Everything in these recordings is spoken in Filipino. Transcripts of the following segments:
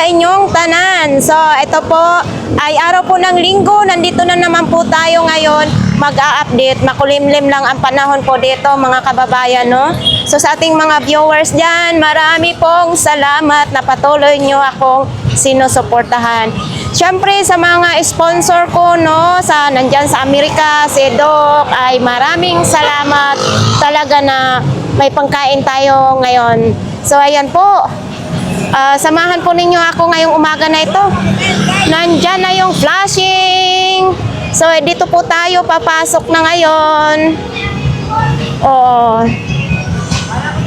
sa inyong tanan. So, ito po ay araw po ng linggo. Nandito na naman po tayo ngayon mag-a-update. Makulimlim lang ang panahon po dito mga kababayan, no? So, sa ating mga viewers dyan, marami pong salamat na patuloy nyo akong sinusuportahan. Siyempre, sa mga sponsor ko, no, nandyan sa Amerika, si Doc, ay maraming salamat talaga na may pangkain tayo ngayon. So, ayan po. Samahan po ninyo ako ngayong umaga na ito. Nandyan na yung flashing. So, dito po tayo papasok na ngayon. Oo.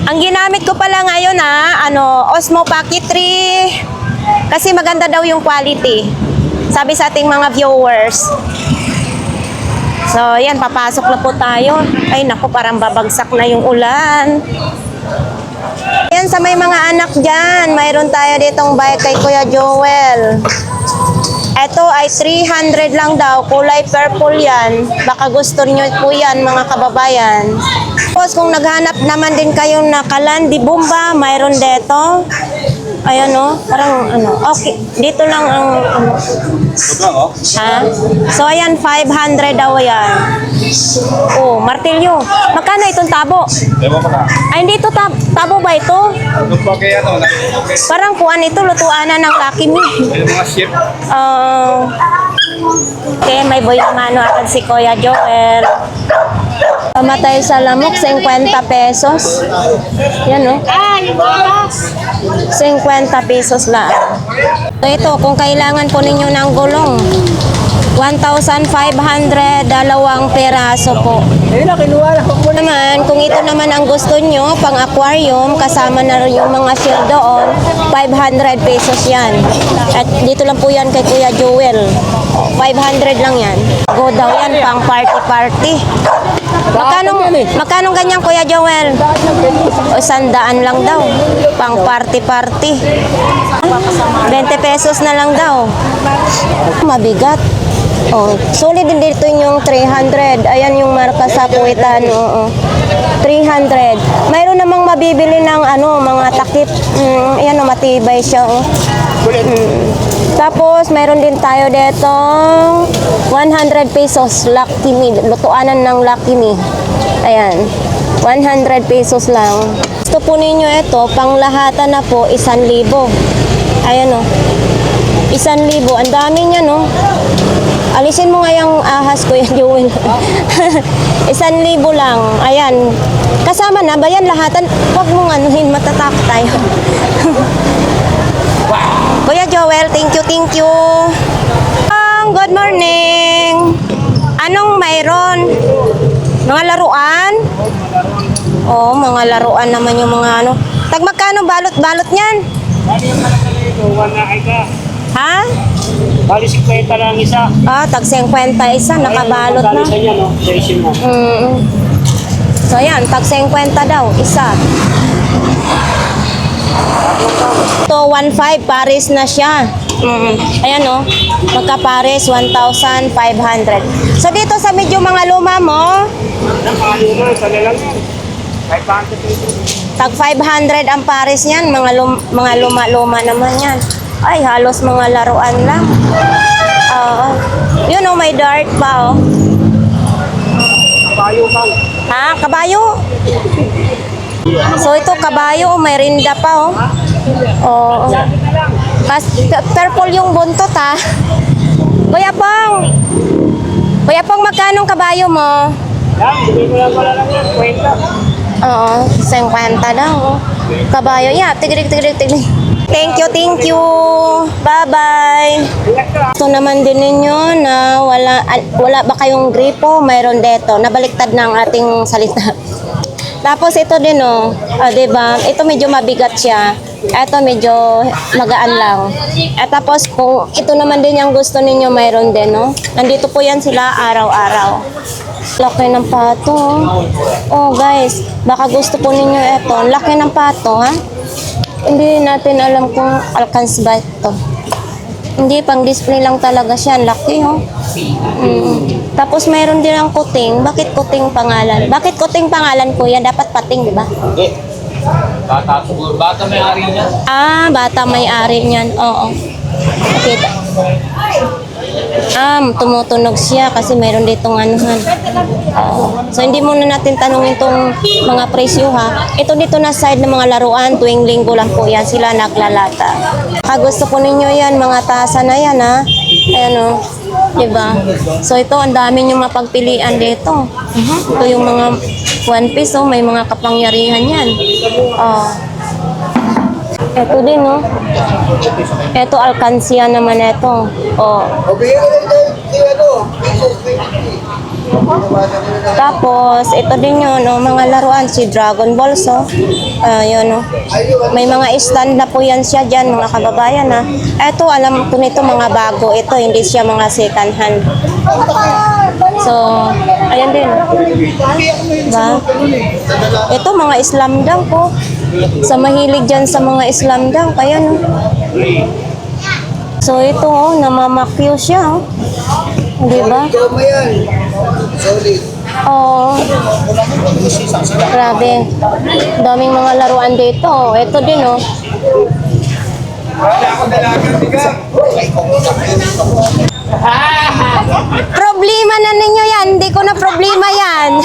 Ang ginamit ko pala ngayon Osmo Pocket 3. Kasi maganda daw yung quality. Sabi sa ating mga viewers. So, yan, papasok na po tayo. Ay, naku, parang babagsak na yung ulan. Yan, sa may mga anak dyan, mayroon tayo ditong bike kay Kuya Joel. Ito ay 300 lang daw, kulay purple yan. Baka gusto niyo po yan, mga kababayan. Tapos kung naghanap naman din kayong nakalandi bomba, mayroon dito. Ayan parang okay. Dito lang ang Ha? So ayan, 500 daw yan. Oh, martilyo. Magkano itong tabo? Ay, hindi ito tabo ba ito? Parang kuan ito, lutuanan ng Lucky Me. Okay, may boy naman agad si Kuya Joel. Pamatay sa lamok, 50 pesos. Yan 50 pesos lang. So ito, kung kailangan po ninyo ng gulong, 1,500, dalawang peraso po. Naman, kung ito naman ang gusto nyo, pang aquarium, kasama na rin yung mga shell doon, 500 pesos yan. At dito lang po yan kay Kuya Joel. 500 lang yan. Go daw yan, pang party-party. Magkano ganyan, Kuya Joel? O 100 lang daw. Pang party-party. 20 pesos na lang daw. Mabigat. Oh, solid din dito yung 300. Ayan yung marka sa Kuwaitan. 300. Mayroon namang mabibili ng mga takip. Ayan matibay siya. Tapos mayroon din tayo dito 100 pesos Lucky Me. Lutuanan ng Lucky Me. Ayan. 100 pesos lang. Gusto po ninyo ito, panglahatan na po, 1,000. Ayan 1,000. Ang dami niya Alisin mo nga yung ahas, Kuya Joel. 1,000 lang. Ayan. Kasama na ba yan lahatan? Huwag mong matatak tayo. Kuya Joel, thank you. Good morning. Anong mayroon? Mga laruan? Oh, mga laruan naman yung mga Tagmagkano balot niyan? Ha? Bali 50 lang isa. Tag 50 isa, nakabalot na. So yan, tag 50 daw, isa. To 1,500 pares na siya. Ayan magka-pares 1,500. So dito sa medyo mga luma mo, tag 500 ang pares niyan, mga luma naman yan. Ay, halos mga laruan lang. May dart pa Kabayo ka. Ha? Kabayo? So ito kabayo, may rinda pa purple yung buntot Kuya Pong, magkano kabayo mo? Hindi ko lang pala lang yan, 50. Oo, 50 daw. Kabayo, tigrig. Thank you. Bye-bye. Ito naman din ninyo na wala ba kayong gripo? Mayroon dito. Nabaliktad na ang ating salita. Tapos ito din diba? Ito medyo mabigat siya. Ito medyo magaan lang. At tapos kung ito naman din yung gusto ninyo, mayroon din Nandito po yan sila araw-araw. Laki ng pato. Oh guys, baka gusto po ninyo ito. Laki ng pato Hindi natin alam kung alkans ba ito. Hindi, pang display lang talaga siya. Laki Tapos mayroon din ang kuting. Bakit kuting pangalan? Bakit kuting pangalan, Kuya? Dapat pating, di ba? Bata may ari niya. Ah, bata may-ari niyan. Oo. Kita. Tumutunog siya kasi mayroon ditong anuhan. Oo. So, hindi muna natin tanungin tong mga presyo ha. Ito dito na side ng mga laruan, tuwing linggo lang po yan sila naglalata. Gusto po ninyo yan, mga tasa na yan ha. Ayan o. Diba? So, ito, ang dami nyo mapagpilian dito. Ito yung mga one piece, oh, may mga kapangyarihan yan. Oh. Ito din, no? Ito, alkansya naman ito. Oh. Tapos, ito din yun, no? Mga laruan, si Dragon Ball, so. Yun, no? May mga stand na po yan siya dyan, mga kababayan, ha? Ito, alam ko nito, mga bago. Ito, hindi siya mga second hand. So, ayan din. Diba? Ito, mga Islam daw po. Sa mahilig dyan sa mga Islam daw. Kaya, no? So, ito, oh, namamakyo siya, oh. Diba? Oo. Grabe. Daming mga laruan dito, oh. Ito din, oh. Problema na ninyo yan. Hindi ko na problema yan.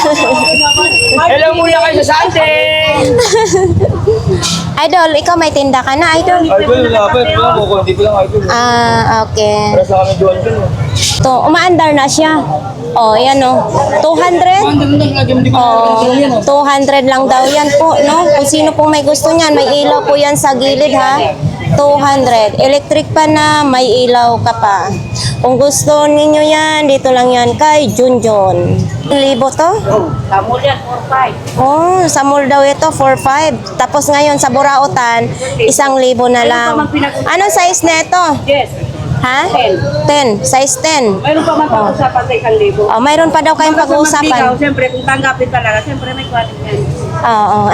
Hello muna kayo sa atin! Idol, ikaw may tinda ka na, Idol? Idol, wala pa. Hindi ko lang idol. Okay. Para sa kami doon dun. To, umaandar na siya. Oh, yan oh. 200? Oh, 200 lang daw yan po, no? Kung sino pong may gusto niyan, may ilaw po yan sa gilid, ha? 200. Electric pa na, may ilaw ka pa. Kung gusto ninyo yan, dito lang yan kay Junjun. Libo to? Samul yan, 4-5. Oh, sa mall daw ito, 4-5. Tapos ngayon sa Burautan, 1,000 na lang. Anong size na ito? Yes. Ha? 10. Size 10. Mayroon pa man pag-usapan sa 1,000. Oh, mayroon pa daw kayong pag-uusapan. Siyempre, kung tanggapin talaga, siyempre may quality yan. Oo.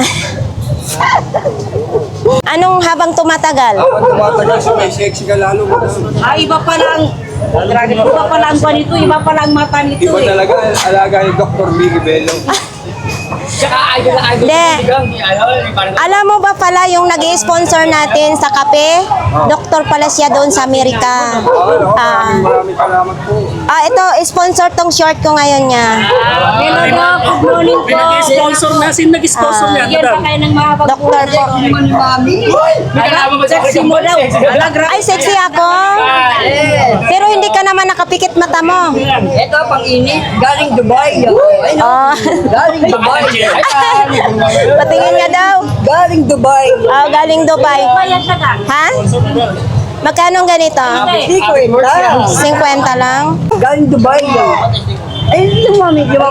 Anong habang tumatagal? Tumatagal siya, may sexy ka lalo. Iba pa lang. Iba pa lang ba nito? Iba pa lang mata nito Iba eh. talaga, alaga ni Dr. Biggie Bello. Tsaka idol na idol. Hindi. Alam mo ba pala yung nag-sponsor natin sa kape? Doktor pala siya doon sa Amerika. Maraming salamat po. Ito, sponsor tong short ko ngayon niya. Hello po, good morning po. Nag-sponsor na, nag-sponsor niya. Bigyan pa kayo ng mahabang Doktor po. Sexy mo daw. Ay, sexy ako. Pero hindi ka naman nakapikit mata mo. Ito, pang-init. Galing Dubai. Oh. Galing Dubai. Patingin nga daw. Galing Dubai. Oh, galing Dubai. Bayan siya ka. Ha? Magkano ang ganito? 50. 50 lang? Galing Dubai yan. Ay, yung mami mo.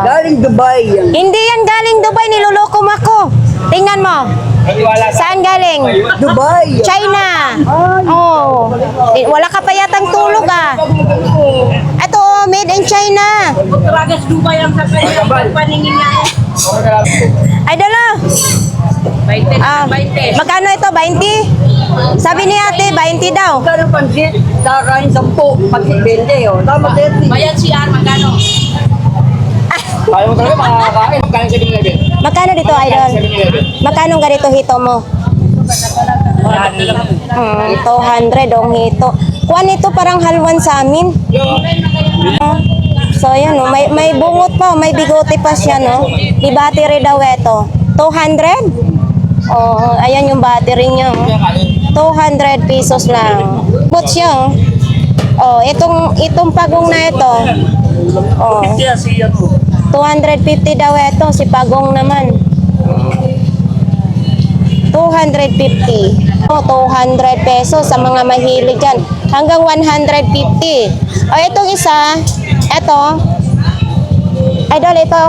Galing Dubai yan. Hindi yan galing Dubai, niluloko mo ako. Tingnan mo. Saan galing? Dubai. China. Oh. Wala ka pa yatang tulog ah. Ito, made in China. Tragas Dubai ang sa paningin niya. Ay, dala. 20. Magkano ito? 20? Sabi ni ate, 20 daw. Magkano pansit? Kakain 10. Pansit 20 oh. Tama 30. Bayan si Ar, magkano? Kaya mo talaga makakakain. Magkano 7-Eleven? Magkano dito, idol? 7-Eleven. Magkano ganito hito mo? 200 ang hito. Kuha nito parang halwan sa amin. So, yan, no? May bungot pa, may bigote pa siya, no? Di battery daw ito. 200? Oh, ayan yung battery niya, oh. 200 pesos lang. Bot siya, oh. Oh, itong pagong na ito. Oh. 250 daw ito, si pagong naman. 250. Oh, 200 pesos sa mga mahilig dyan. Hanggang 150. Oh, itong isa, ito. Idol, ito.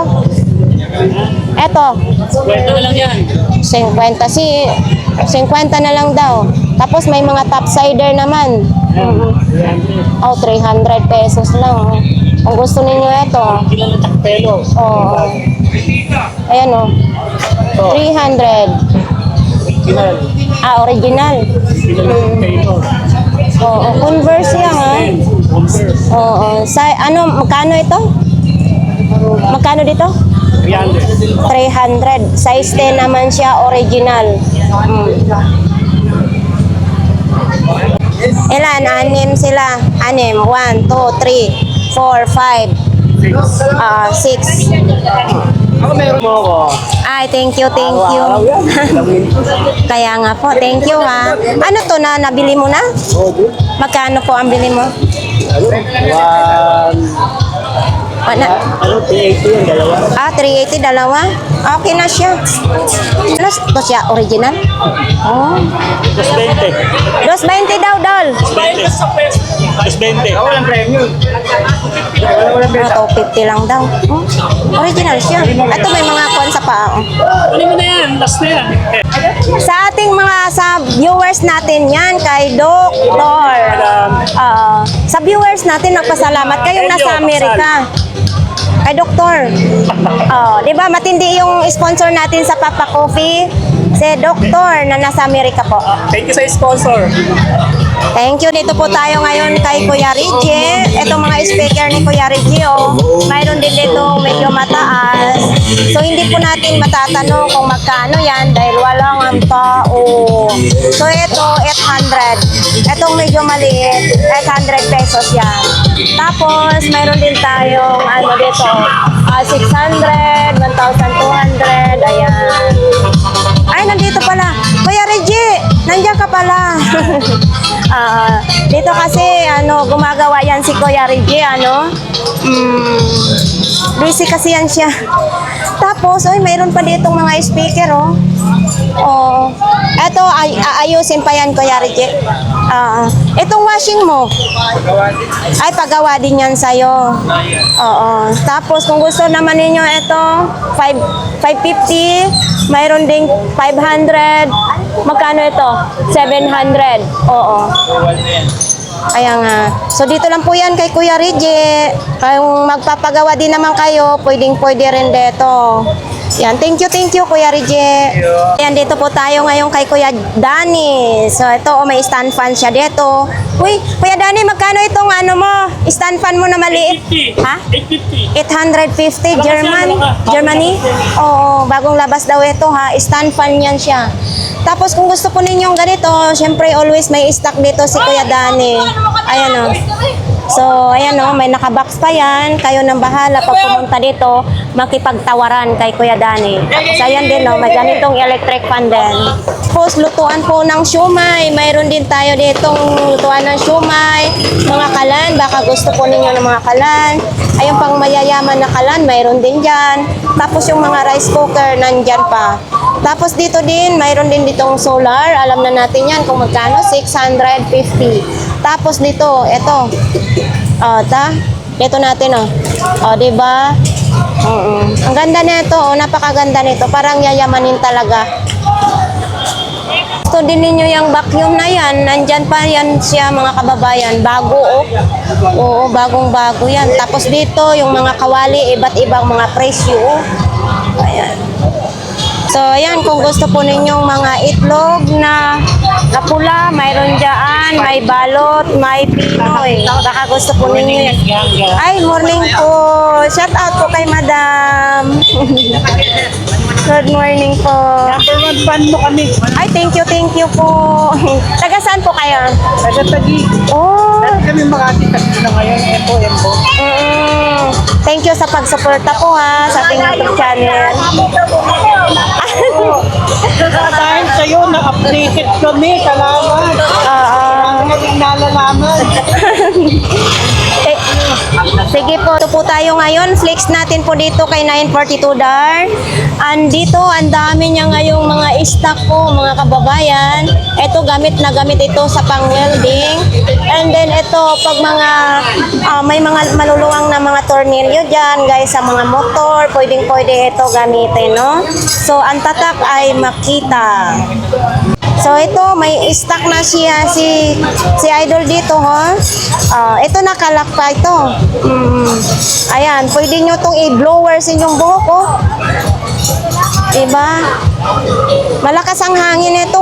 Ito. Kwento na lang yan. 50 na lang daw. Tapos may mga topsider naman. Oh, 300 pesos lang. Oh. Kung gusto ninyo ito. Kilala takpelo. Oh. Ayan oh. 300. Original. Kilala takpelo. Oo, Converse yan ha. Oo, magkano ito? Magkano dito? 300. 300. Size 10 naman siya, original. Ilan? Anim sila. Anim. 1, 2, 3, 4, 5, 6. Ako meron mo ako. Ay, thank you, thank you. Kaya nga po, thank you ha. Ano to na, nabili mo na? Magkano po ang bili mo? Ano? 380 yung dalawa. 380, dalawa? Okay na siya. Ano to siya, original? Oh. 220. 220 daw, Dol. 20. 20. Ako walang premium. 250 lang daw. Oh. Original siya. Ito may mga kuwan sa paa. Oh. Ano mo na yan? Last na yan. Sa ating sa viewers natin yan, kay Doktor. Sa viewers natin, magpasalamat kayong nasa Amerika. Kay Doktor. Di ba matindi yung sponsor natin sa Papa Coffee? Si Doktor na nasa Amerika po. Thank you sa sponsor. Thank you. Dito po tayo ngayon kay Kuya Reggie. Itong mga speaker ni Kuya Reggie, mayroon din dito medyo mataas. So, hindi po natin matatanong kung magkano yan dahil walang ang tao. So, ito, 800. Itong medyo maliit, 800 pesos yan. Tapos, mayroon din tayong, dito, 600, 1,200, ayan. Ay, nandito pala. Kuya Reggie, nandiyan ka pala. Dito kasi, gumagawa yan si Kuya Reggie, busy kasi yan siya. Tapos, mayroon pa ditong mga speaker, eto, aayusin pa yan, Kuya Reggie. Itong washing mo, ay, pagawa din yan sa'yo. Oo. Tapos, kung gusto naman ninyo, ito, 550, mayroon ding 500. Magkano ito? 700. Oo. Kaya nga. So, dito lang po yan kay Kuya Reggie. Kung magpapagawa din naman kayo, pwede rin dito. Yan. Thank you, Kuya Reggie. Yan, dito po tayo ngayon kay Kuya Danny. So, ito, may stand fan siya dito. Uy, Kuya Danny, magkano itong stand fan mo na maliit? 850. Ha? 850. 850 Germany? Oo, bagong labas daw ito ha. Stand fan yan siya. Tapos kung gusto po ninyong ganito, syempre always may stock dito si Kuya Danny. Ayan o. So, ayan o, may nakabox pa yan. Kayo nang bahala pag pumunta dito, makipagtawaran kay Kuya Danny. So, ayan din o, may ganitong electric fan din. Tapos, lutuan po ng siumay. Mayroon din tayo ditong lutuan ng siumay. Mga kalan, baka gusto po ninyo ng mga kalan. Ayun pang mayayaman na kalan, mayroon din dyan. Tapos, yung mga rice cooker, nandyan pa. Tapos, dito din, mayroon din ditong solar. Alam na natin yan kung magkano, 650. Tapos, dito, eto. Dito natin, diba? Ang ganda nito, napakaganda nito. Parang yayamanin talaga. Gusto din ninyo yung vacuum na yan. Nandyan pa yan siya, mga kababayan. Bago, Oo, bagong-bago yan. Tapos dito, yung mga kawali, iba't ibang mga presyo, Ayan. So, ayan, kung gusto po ninyong mga itlog na pula, mayroon dyan, may balot, may pinoy. Baka gusto po ninyo. Ay, morning po. Shout out po kay Madam. Good morning po. Number 1 fan mo kami. Ay, thank you po. Taga saan po kayo? Taga-tagi. Oh. Dati kami Makati, tagi na ngayon. Empo. Thank you sa pagsuporta po sa ating YouTube channel. Dahil sa'yo, na-updated kami. Salamat. Ang nalalaman. Sige po, ito po tayo ngayon. Flex natin po dito kay 942 Dar. Andito, ang dami niya ngayong mga stock po, mga kababayan. Ito, gamit na gamit ito sa pang-welding. And then ito, pag may mga maluluwang na mga tornilyo dyan, guys, sa mga motor, pwedeng-pwede ito gamitin, no? So, ang tatak ay Makita. So ito, may stock na siya si Idol dito, ito nakalak pa ito. Ayan, pwede nyo itong i-blower sa inyong buhok, Diba? Malakas ang hangin ito,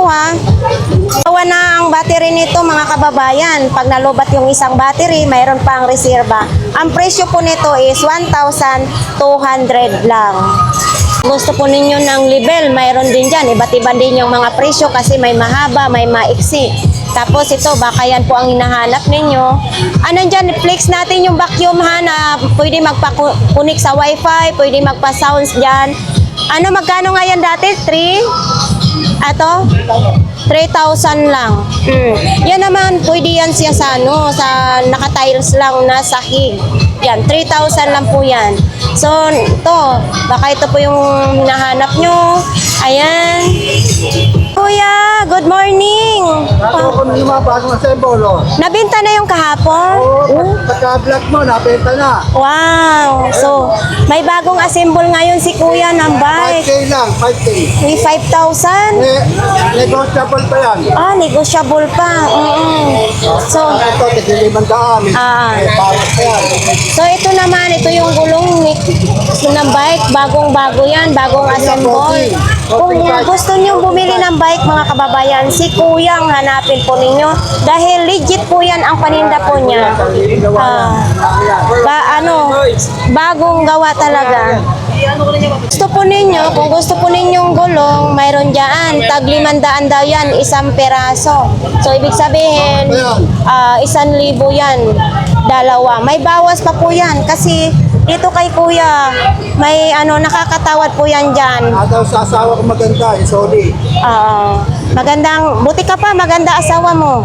Tawa na ang battery nito mga kababayan. Pag nalubat yung isang battery, mayroon pang reserba. Ang presyo po nito is 1,200 lang. Gusto po ninyo ng level, mayroon din dyan. Iba't iba din yung mga presyo kasi may mahaba, may maiksi. Tapos ito, baka yan po ang hinahanap ninyo. Dyan, flex natin yung vacuum ha, na pwede magpa-connect sa wifi, pwede magpa-sounds dyan. Magkano nga yan dati? 3,000 lang. Yan naman, pwede yan siya sa naka-tiles lang na sahig. Yan, 3,000 lang po yan. So, baka ito po yung hinahanap nyo. Ayan. Kuya, good morning. Ako kung yung mga bagong assemble, oh. Nabenta na yung kahapon? Pagka-vlog mo, nabenta na. Wow. So, may bagong assemble ngayon si Kuya ng bike. 5K lang, 5K. May 5,000? Negotiable pa yan. Negotiable pa. So, Ito, tigil 500. Parang pa yan. so ito naman, ito yung gulong ng bike. Bagong-bago yan, bagong assemble. Kung gusto nyo bumili ng bike mga kababayan, si Kuya ang hanapin po ninyo. Dahil legit po yan ang paninda po niya. Bagong gawa talaga. Gusto po ninyo, kung gusto po ninyong gulong, mayroon dyan. Tag 500 daw yan, isang peraso. So, ibig sabihin, 1,000 yan, dalawa. May bawas pa po yan kasi dito kay Kuya, may nakakatawad po yan dyan. Daw sa asawa ko maganda, sorry. Magandang, buti ka pa, maganda asawa mo.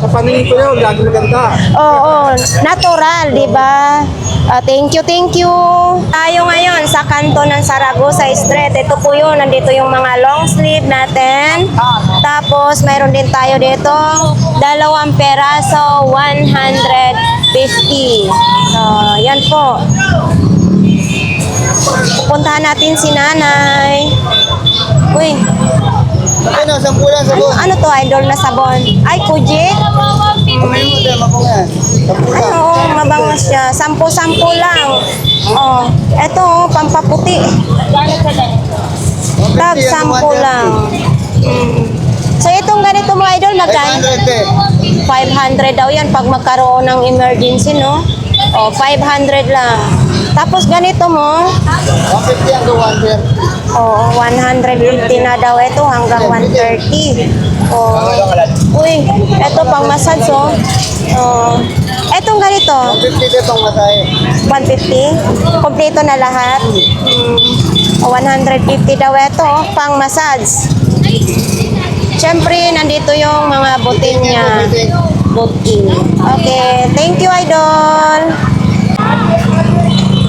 Sa paningin ko yun, lagi maganda. Oo, natural, di ba? Thank you, thank you. Tayo ngayon sa kanto ng Saragosa Street. Ito po yun, nandito yung mga long sleeve natin. Tapos, mayroon din tayo dito, 2 peraso, 150. So, yan po. Pupuntahan natin si nanay. Uy, Ano, 10 lang sabon. ano to, idol na sabon? Ay, Kujik? Kumain mo din, mapong yan. 10 lang. Oo, mabangos siya. 10-10 lang. Eto, pampaputi. Tag, 10 lang. So, itong ganito mo, idol, magkano? 500 daw yan pag magkaroon ng emergency, no? 500 lang. Tapos ganito mo, 150 ang gawan, sir. 150 na daw ito hanggang 130. Uy, ito pang massage, etong ganito, 150 din pang masahe. 150. Kompleto na lahat. 150 daw ito, pang massage. Siyempre, nandito yung mga buting niya. Buting. Okay, thank you, idol.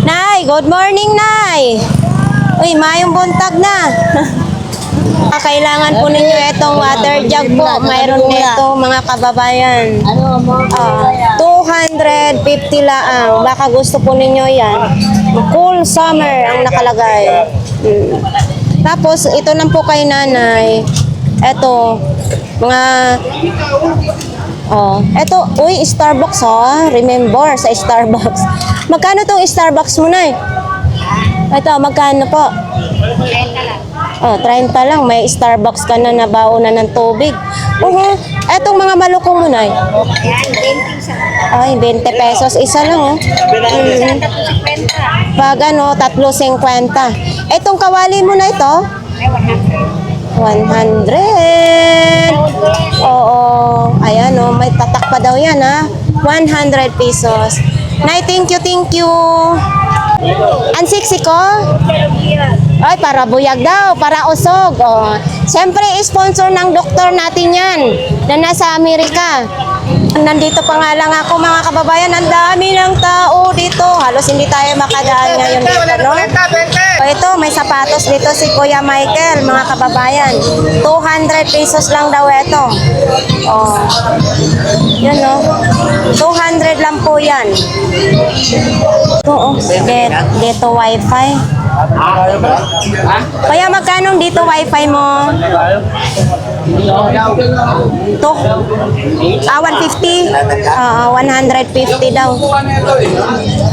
Nay, good morning, Nay. Uy, mayong buntag na. Kailangan po ninyo itong water jug po. Mayroon nito mga kababayan. 250 laang. Baka gusto po ninyo yan. Cool summer ang nakalagay. Tapos, ito lang po kay nanay. Ito, mga... eto, uy, Starbucks remember sa Starbucks. Magkano tong Starbucks mo, Nay? Ito, magkano po? 30 lang. May Starbucks ka na nabaon na ng tubig. Etong mga malukong mo, Nay? Ay, 20 pesos. Isa lang, Pag 3.50. Etong kawali mo na ito? 100. Oo. Ayan, may tatak pa daw yan, 100 pesos. Nay, thank you, thank you. Ang sexy ko? Ay, para buyag daw, para usog. Siyempre, sponsor ng doktor natin yan na nasa Amerika. Nandito pa nga lang ako, mga kababayan. Ang dami ng tao dito. Halos hindi tayo makadaan ngayon dito, no? Ito, may sapatos dito si Kuya Michael, mga kababayan. 200 pesos lang daw ito. Yan, no? 200 lang po yan. Dito wifi. Kaya magkano dito wifi mo? 150? 150 daw.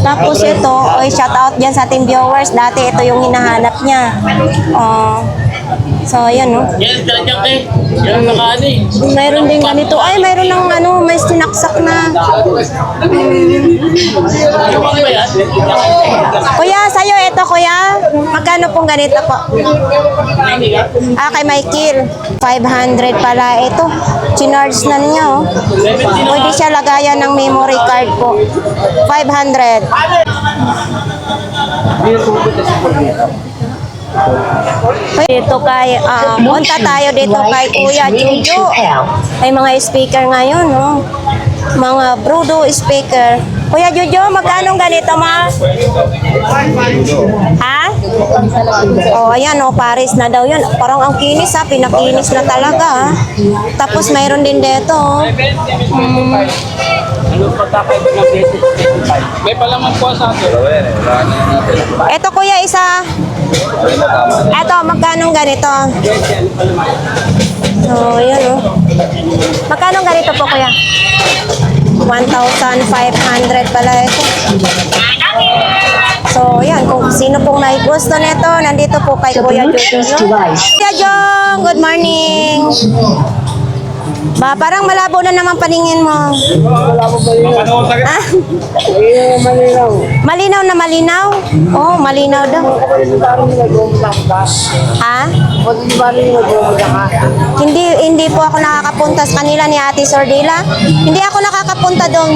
Tapos ito, shout out dyan sa ating viewers. Dati ito yung hinahanap niya. So, ayan, no? Yan, talagang eh. Yan, nakaano eh. Mayroon din ganito. Ay, mayroon ng ano, may sinaksak na. Ano ba yan? Kuya, sa'yo, ito, kuya. Magkano pong ganito po? Ah, kay Michael. 500 pala. Ito, chinarge na niya, oh. Pwede siya lagayan ng memory card po. 500. Dito kay, punta tayo dito kay Kuya Juju. May mga speaker ngayon, no? Mga Brudo speaker. Kuya Juju, magkano ganito, ma? Ha? Oh, ayan, oh, Paris na daw yun. Parang ang kinis, ha? Pinakinis na talaga, ha? Tapos mayroon din dito, oh. May palaman po sa akin. Ito, kuya, isa. Ito, magkano ganito? So, yan, oh. Magkano ganito po, kuya? 1,500 pala ito. So, yan. Kung sino pong may gusto nito, nandito po kay Kuya Jojo, no? Kuya Jong, good morning. Ba, parang malabo na naman paningin mo. Ah? Malinaw na malinaw? Oh, malinaw daw. Ha? Hindi po ako nakakapunta sa kanila ni Ate Sordila. Hindi ako nakakapunta doon.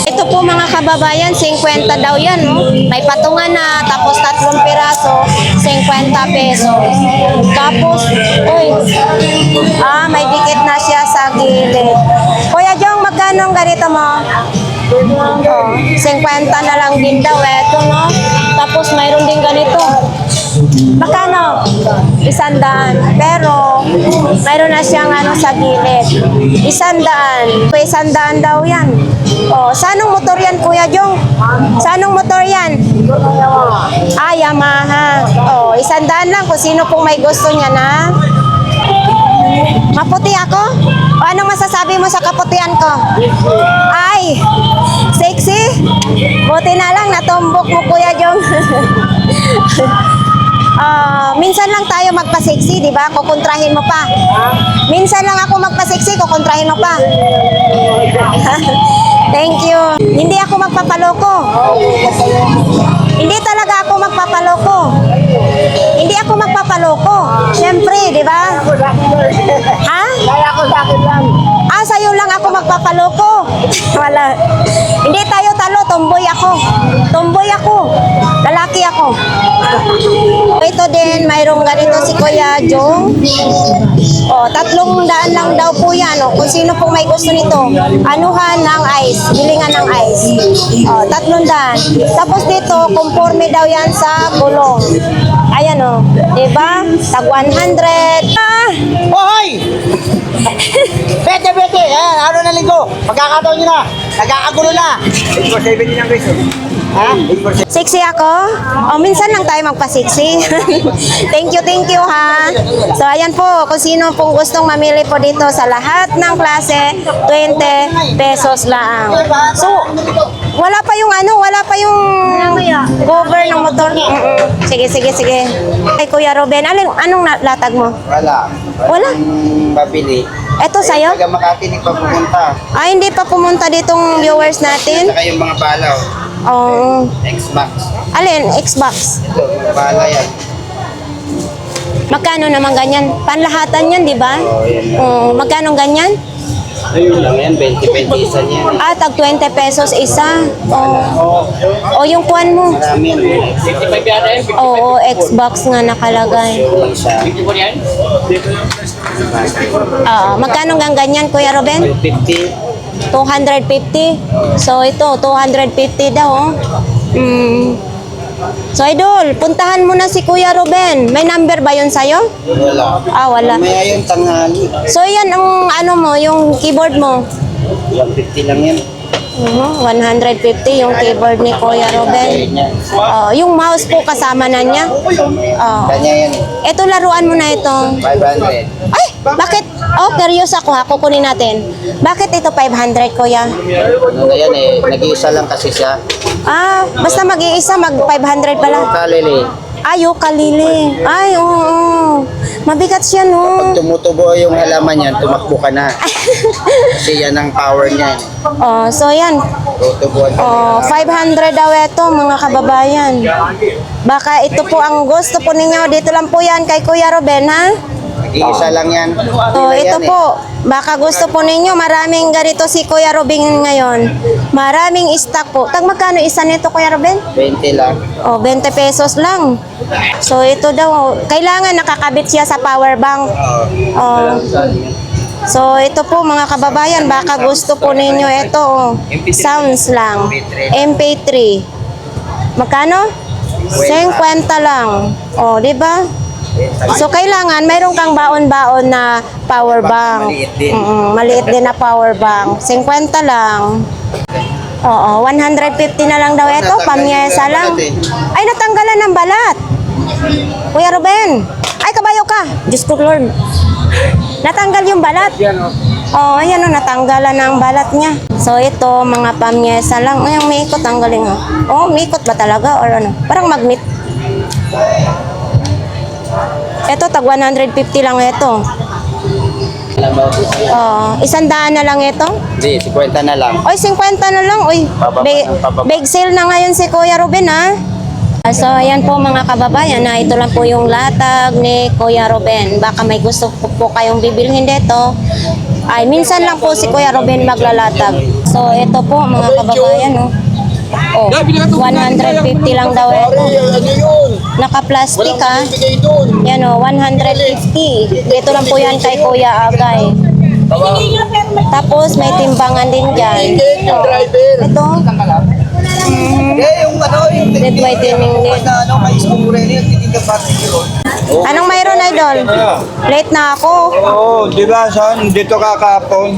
Ito po mga kababayan, 50 daw yan, no? May patungan na, tapos 3 piraso, 50 pesos. Tapos, uy, may dikit na siya sa gilid. Kuya Jong, magkano ang ganito mo? Oh, 50 na lang din daw, eto, no? Tapos mayroon din ganito. Magkano? 100. Pero, mayroon na siyang ano sa gilid. 100. 100 daw yan. Oh, sanong motor yan, Kuya Jong? Sanong motor yan? Ah, Yamaha. Oh, 100 lang kung sino pong may gusto niya na. Maputi ako? O anong masasabi mo sa kaputian ko? Ay, sexy? Buti na lang, natumbok mo, Kuya Jong. Minsan lang tayo magpa-sexy, di ba? Kukontrahin mo pa. Minsan lang ako magpa-sexy, kukontrahin mo pa. Thank you. Hindi ako magpapaloko. Hindi talaga ako magpapaloko. Hindi ako magpapaloko. Siyempre, di ba? Ha? Kaya ako sa akin lang. Ah, sa'yo lang ako magpapaloko. Wala. Hindi tayo talo, tomboy ako. Tomboy ako. Lalaki ako. Ito din, mayroong ganito si Kuya Jong. O, 300 lang daw po yan. O, kung sino po may gusto nito. Anuhan ng ice. Bilingan ng ice. O, 300. Tapos dito, conforme daw yan sa gulong. Ayan o. Diba? Tag 100. Ah! Hoy! Bete! Ayan, araw na linggo. Pagkakataon nyo na. Nagkakagulo na. 8,470 lang guys. Ha? Sexy ako? O, minsan lang tayo magpa-sexy. Thank you ha. So, ayan po, kung sino pong gustong mamili po dito sa lahat ng klase, 20 pesos lang. So, wala pa yung cover ng motor. Sige. Ay, Kuya Ruben, anong latag mo? Wala. Wala? Pabili. Eto sa'yo? Taga Makati hindi pa pumunta. Ay, hindi pa pumunta ditong viewers natin. Saka yung mga balaw. Oh, X-Max. alin? Xbox. Ito, mga bala yan. Magkano naman ganyan? Panlahatan yan, di ba? Oo, yan. Magkano ganyan? Ayun lang yan, 20 isa niyan. Ah, tag 20 pesos isa. O yung kuwan mo. Marami yan. 55 yata yan. Oo, Xbox nga nakalagay. Yung isa, 54 yan. Magkano nga ganyan, Kuya Ruben? 50. 250. So ito, 250 daw. So idol, puntahan mo na si Kuya Ruben. May number ba yun sa'yo? Wala. Ah, wala. May ayun tanghali. So yan ang ano mo, yung keyboard mo. 150 lang yan. 150 yung keyboard ni Kuya Ruben. Yung mouse po kasama na niya. Kanya yan. Ito laruan mo na ito. 500. Ay, bakit? Oh, curious ako ha. Kukunin natin. Bakit ito 500, Kuya? Ano na yan nag-iisa lang kasi siya. Ah, basta mag-iisa, mag 500 pala. Kalili. Ay, ukulele. Ay, oo. Mabigat siya, no? Pag tumutubo yung halaman yan, tumakbo ka na. Kasi yan ang power niyan. Oh, so yan. Tutubuan ka Oh, 500 daw ito, mga kababayan. Baka ito po ang gusto po ninyo. Dito lang po yan kay Kuya Ruben, ha? Nag-iisa lang yan. Oh, ito po. Baka gusto po ninyo. Maraming ganito si Kuya Ruben ngayon. Maraming stock po. Tag magkano isa nito, Kuya Ruben? 20 lang. Oh, 20 pesos lang. So, ito daw. Kailangan nakakabit siya sa power bank. Oh. So, ito po mga kababayan. Baka gusto po ninyo ito. Oh. Sounds lang. MP3. Magkano? 50 lang. Oh, di ba? So, kailangan mayroon kang baon-baon na power bank. Maliit din. Maliit din na power bank. 50 lang. Oo, 150 na lang daw ito. Pamyesa lang. Ay, natanggalan ng balat. Kuya Ruben. Ay, kabayo ka. Diyos ko, Lord. Natanggal yung balat. Oh, ayan o, natanggalan ng balat niya. So, ito, mga pamyesa lang. Ay, ang mikot, tanggalin nga. Oh, mikot ba talaga? Or ano? Parang magnet. Ito, tag 150 lang ito. Oh, 100 na lang ito. Hindi, 50 na lang. Oy, 50 na lang. Oy, big sale na ngayon si Kuya Ruben, ha? So, ayan po mga kababayan, na ito lang po yung latag ni Kuya Ruben. Baka may gusto po kayong bibilhin dito. Ay, minsan lang po si Kuya Ruben maglalatag. So, ito po mga kababayan, no? Oh, 150 lang daw ito. Naka-plastic, ha? Yan, oh, 150. Dito lang po yan kay Kuya Agay. Tapos, may timbangan din dyan. Oh, ito. Yung ano, yung Dead whitening din. ano, may iskumure niya, titinda pa yun. Anong mayroon, Idol? Late na ako. Oo, di ba? Saan? Dito ka kapon.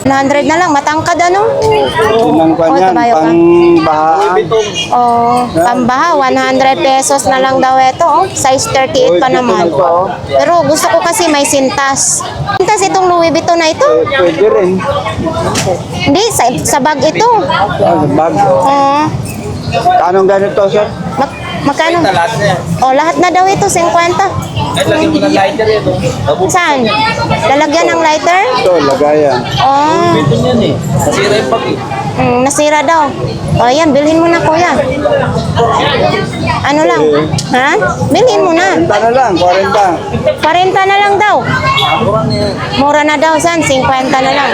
100 na lang, matangkad ano? Yun ang kanyan, kabayo ka. pangbahaan. Oh, pambaha, 100 pesos na lang daw ito. Oh. Size 38 pa naman. Pero gusto ko kasi may sintas. Sintas itong Louis Vuitton na ito? Pwede rin. Hindi, sa bag ito. Bag. Oh, Anong ganito, sir? magkano? Oh, lahat na daw ito, 50. Saan? Lalagyan ng lighter? Ito, lagayan. Oh. Nasira daw. O yan, bilhin mo na kuya. Ano lang? Ha? Bilhin mo na. 40 na lang, 40. 40 na lang daw. Mura na daw, san? 50 na lang.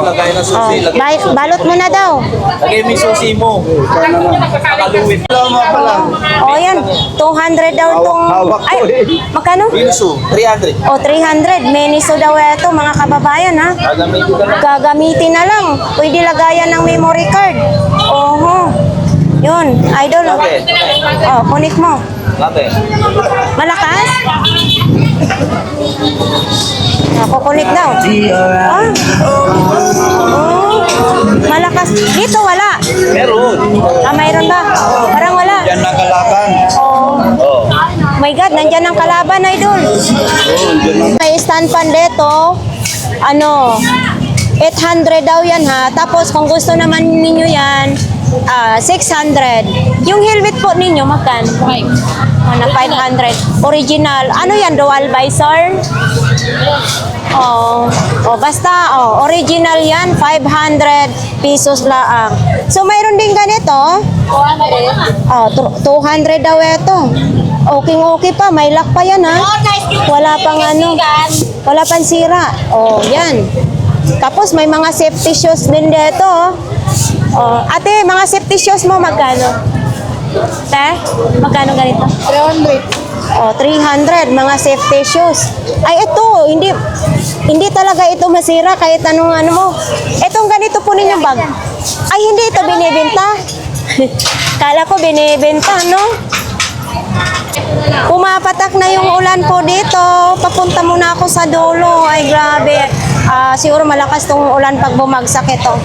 Lagay na susi. Balot mo na daw. Lagay mo yung susi mo. Nakaluwit. O yan, 200 daw itong... Hawak ko Ay, magkano? Minuso, 300. O, 300. Meniso daw ito, mga kababayan, ha? Gagamitin na lang. Pwede lagayan ng memory card. Oho. Yun, idol. Oh, kunik mo. Bakit? Malakas? Kukunik daw. Ah. Oh. Malakas. Dito wala. Meron. Ah, mayroon ba? Parang wala. Yan na kalaban. Oh. Oh. My God, nandyan ang kalaban, idol. May stand pan dito. Ano, 800 daw yan ha. Tapos kung gusto naman ninyo yan, 600. Yung helmet po ninyo, magkan? 5. Na 500. Original. Ano yan, dual visor? Oh, basta, original yan, 500 pesos lang. So, mayroon din ganito. 200 daw ito. Okay pa, may lock pa yan ha. Wala pang ano, wala pang sira. Oh, yan. Tapos may mga safety shoes din dito. Oh, ate, mga safety shoes mo magkano? Te, magkano ganito? 300. Oh, 300 mga safety shoes. Ay, ito, hindi talaga ito masira kahit anong ano mo. Itong ganito po ninyong bag. Ay, hindi ito binibenta. Kala ko binibenta, no? Pumapatak na yung ulan po dito. Papunta muna ako sa dulo. Ay, grabe. Siguro malakas tong ulan pag bumagsak ito.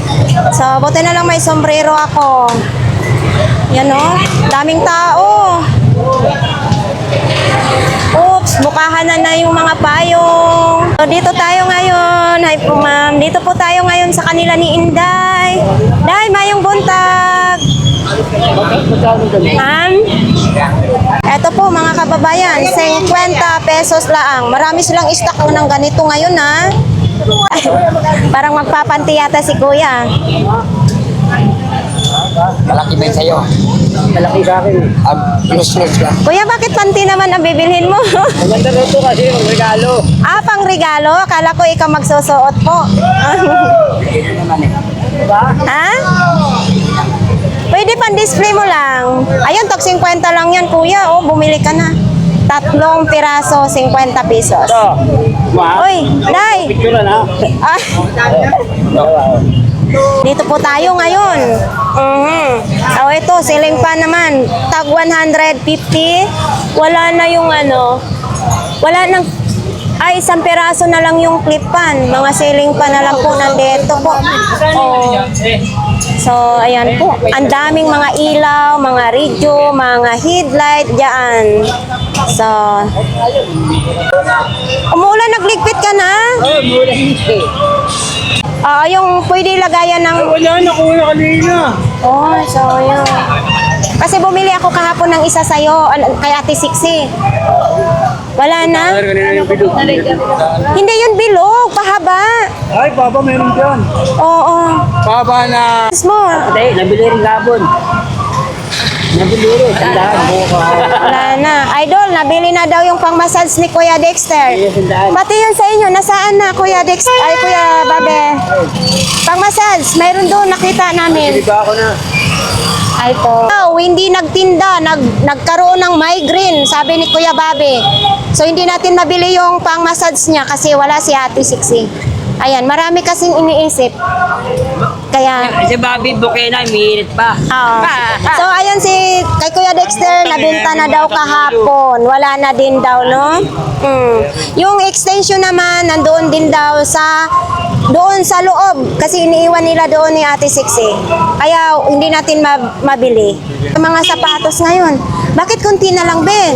So, buti na lang may sombrero ako. Yan o. Daming tao. Oops, bukahan na yung mga payong. So, dito tayo ngayon. Hi po, ma'am. Dito po tayo ngayon sa kanila ni Inday. Day, mayong buntag. Eto po mga kababayan, 50 pesos lang. Marami silang stock ng ganito ngayon ha. Parang magpapanti yata si kuya. Malaki ba yun sa'yo? Malaki sa akin. Plus ka. Kuya, bakit panti naman ang bibilhin mo? Maganda rin ito kasi yung regalo. Pang regalo? Akala ko ikaw magsusuot po. Ha? Pwede pang display mo lang. Ayun, tag 50 lang yan, kuya. Oh, bumili ka na. 3 piraso, 50 pesos. Ito. Uy, Day! Picture na. Ah, dito po tayo ngayon. Ito, ceiling fan naman. Tag 150. Wala na yung ano. Wala nang... Ay, 1 piraso na lang yung clip fan. Mga ceiling fan na lang po nandito po. Oh. So, ayan po. Ang daming mga ilaw, mga radio, mga headlight dyan. So, umulan, nagligpit ka na? Yung pwede lagayan ng... Wala, nakuha na kanina. Oh, so yun. Kasi bumili ako kahapon ng isa sa'yo, kay Ate Sixi. Wala na? Kanina yung bidog. Hindi yun bilog, pahaba. Ay, Papa, meron dyan. Oo. Baba na. Mo. Hindi, nabili rin gabon. Nabili rin, tandaan. Wala na. Idol, nabili na daw yung pang-massage ni Kuya Dexter. Tandaan. Pati yun sa inyo, nasaan na Kuya Dexter? Ay, Kuya Babe. Pang-massage, mayroon doon, nakita namin. Iba ako na. Ay po. Hindi nagtinda, nagkaroon ng migraine, sabi ni Kuya Babe. So hindi natin mabili yung pang-massage niya kasi wala si Ate Sixi. Ayan, marami kasing iniisip. Kaya, Si Bobby Bukena, umiinit pa. so ayan si kay Kuya Dexter, nabenta na daw kahapon. Wala na din daw, no? Yung extension naman, nandoon din daw doon sa loob kasi iniiwan nila doon ni Ate Sixi. Kaya hindi natin mabili. Mga sapatos ngayon, bakit konti na lang, be?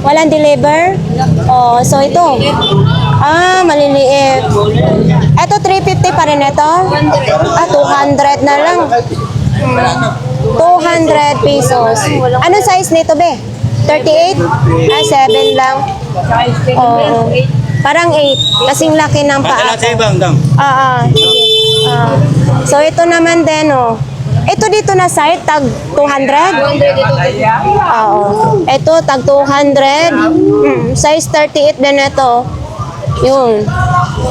Walang deliver? Oh, so ito. Maliliit. Ito 350 pa rin ito? 200 na lang. 200 pesos. Anong size nito, be? 38? 7 lang. Oo. Parang 8. Kasing laki ng paa. Sige. So, ito naman din, oh. Ito dito na side, tag 200? Oo. Ito, tag 200. Size 38 din ito. Yun.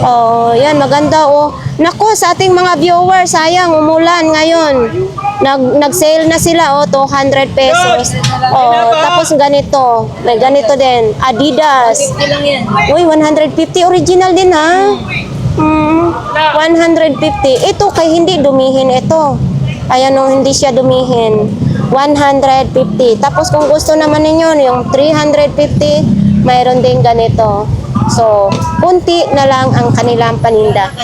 Oh, yan, maganda, oh. Naku, sa ating mga viewers, sayang, umulan ngayon. Nag-sale na sila, oh, 200 pesos. Oh, tapos ganito. May ganito din. Adidas. 50 lang yan. Uy, 150. Original din, ha? 150. Ito, kay hindi dumihin ito. Ayan, nung hindi siya dumihin. 150. Tapos kung gusto naman ninyo, yung 350, mayroon din ganito. So, punti na lang ang kanilang paninda.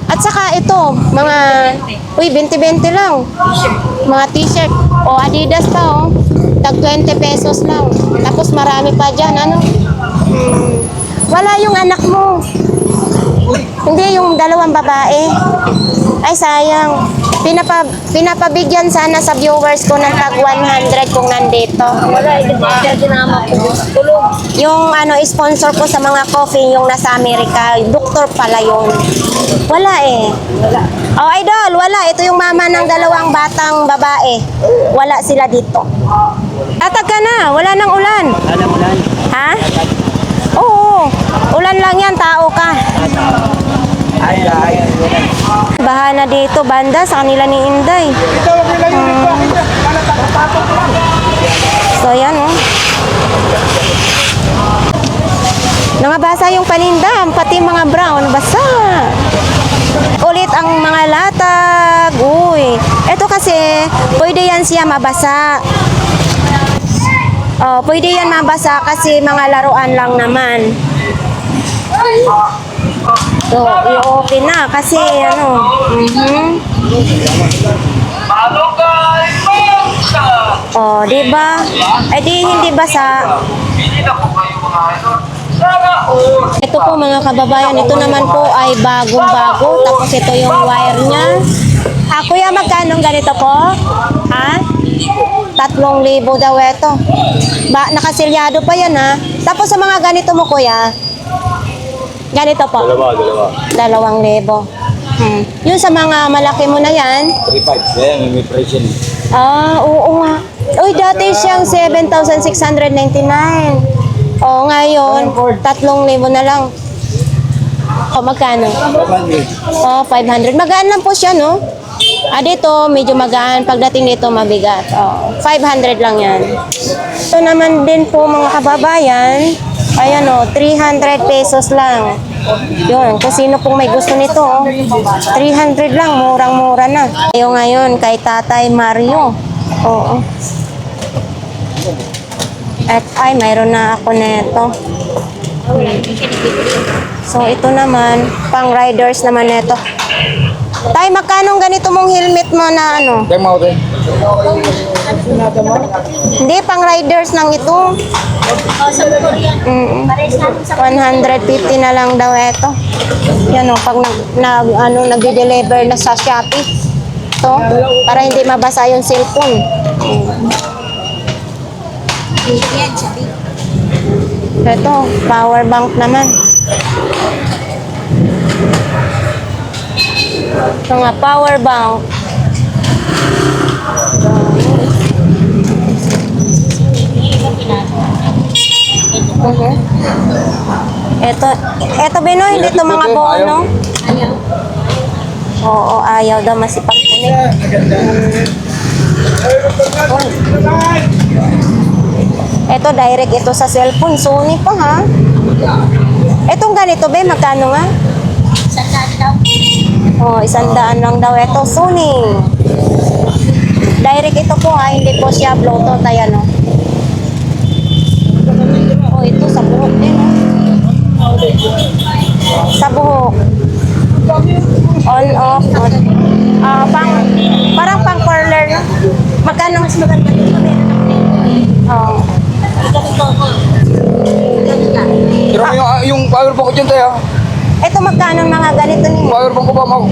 At saka ito, mga, 20-20 lang. Mga t-shirt. O, Adidas pa, oh. Tag 20 pesos lang. Tapos marami pa dyan, ano? Wala yung anak mo. Hindi, yung dalawang babae. Ay, sayang. Pinapabigyan sana sa viewers ko ng tag 100 kung nandito. Wala, hindi pa siya sinama ko. Tulog. Yung sponsor ko sa mga coffee, yung nasa Amerika, doktor pala yun. Wala eh. Oh, idol, wala. Ito yung mama ng dalawang batang babae. Wala sila dito. Atag ka na, wala nang ulan. Ha? Oo, ulan lang yan, tao ka. Baha na dito, banda, sa kanila ni Inday. So, yan, oh. Nangabasa yung paninda, pati mga brown, basa. Ulit ang mga latag. Uy, ito kasi, pwede yan siya mabasa. Oh, pwede yan mabasa kasi mga laruan lang naman. So, i-open na kasi ano. Oh, di ba? Eh di hindi basa. Ito po mga kababayan, ito naman po ay bagong-bago. Tapos ito yung wire niya. Kuya, magkano ganito po? Ha? 3,000 daw ito. Nakasilyado pa yan ha. Tapos sa mga ganito mo kuya, ganito po? Dalawa. 2,000. Yung sa mga malaki mo na yan? 3.5. Yan, may presyo. Oo nga. Uy, dati siyang 7,699. Oo, ngayon, 3,000 na lang. O, magkano? 500. Magaan lang po siya, no? Dito, medyo magaan. Pagdating dito, mabigat. 500 lang yan. Ito naman din po, mga kababayan. Ayan, 300 pesos lang. Yun, kung sino pong may gusto nito, 300 lang, murang-mura na. Tayo ngayon kay Tatay Mario. Oo. At ay, mayroon na ako nito. So, ito naman, pang riders naman nito. Tay, magkano ganito mong helmet mo na ano? Hindi, pang riders lang ito. 150 na lang daw ito. Yan o, pag nag-deliver na sa Shopee. Ito, para hindi mabasa yung cellphone. Ito, power bank naman. Ito nga, power bank. Ito Binoy, dito mga bono. Oo, ayaw daw masipag-punit. Ito, direct ito sa cellphone. Sony pa ha. Itong ganito ba, magkano nga? 100 daw. Oh, 100 lang daw ito. Sony. Direct ito po ha, hindi po siya Bluetooth. Ayan o. Oh, ito sa buhok din oh. Sa buhok. On, off, on. Parang pang parlor. Magkano mas maganda dito? Oh. Pero yung power bank ko dyan tayo. Ito magkano ang mga ganito niyo? Power bank ko ba mo?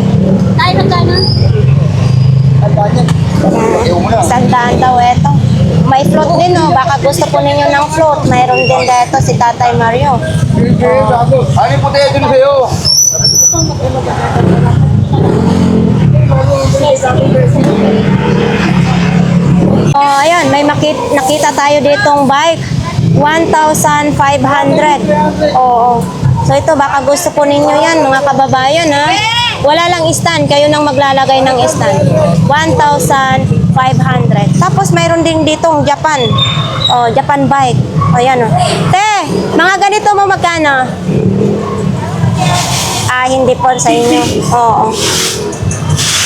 Tayo magkano? 100 daw ito. May float din oh. Baka gusto po ninyo ng float. Mayroon din dito si Tatay Mario. Ano yung puti dun sa'yo? Oh, ayan, may nakita tayo ditong bike. 1,500. Oo. So ito, baka gusto po ninyo yan, mga kababayan ha. Wala lang stand, kayo nang maglalagay ng stand. 1,500. Tapos mayroon din ditong Japan. Oh, Japan bike. O yan o. Te, mga ganito mo magkano? Hindi po sa inyo. Oo.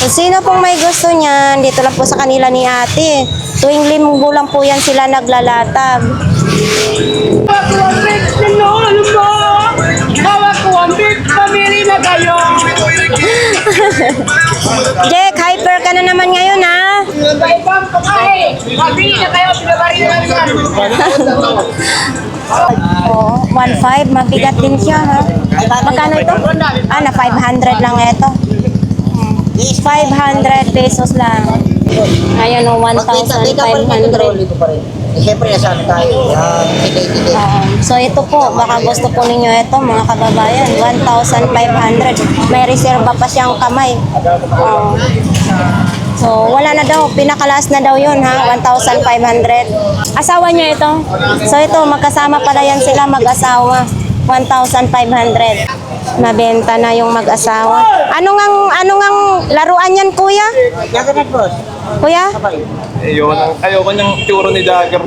Kung sino pong may gusto niyan, dito lang po sa kanila ni ate. Tuwing linggo lang po yan sila naglalatag. Jack, hyper ka na naman ngayon ha? Oo, 1.5, mabigat din siya ha? Magkano ito? Na 500 lang ito. 500 pesos lang. Ayan o, 1,500. Siyempre, nasaan tayo? So ito po, baka gusto po ninyo ito mga kababayan, 1,500. May reserva pa siyang kamay. So wala na daw, pinakalaas na daw yun ha, 1,500. Asawa niya ito. So ito, magkasama pala yan sila mag-asawa, 1,500. Nabenta na yung mag-asawa. Ano ngang laruan yan kuya? Kuya? Ayoko niyang turo ni Jagger.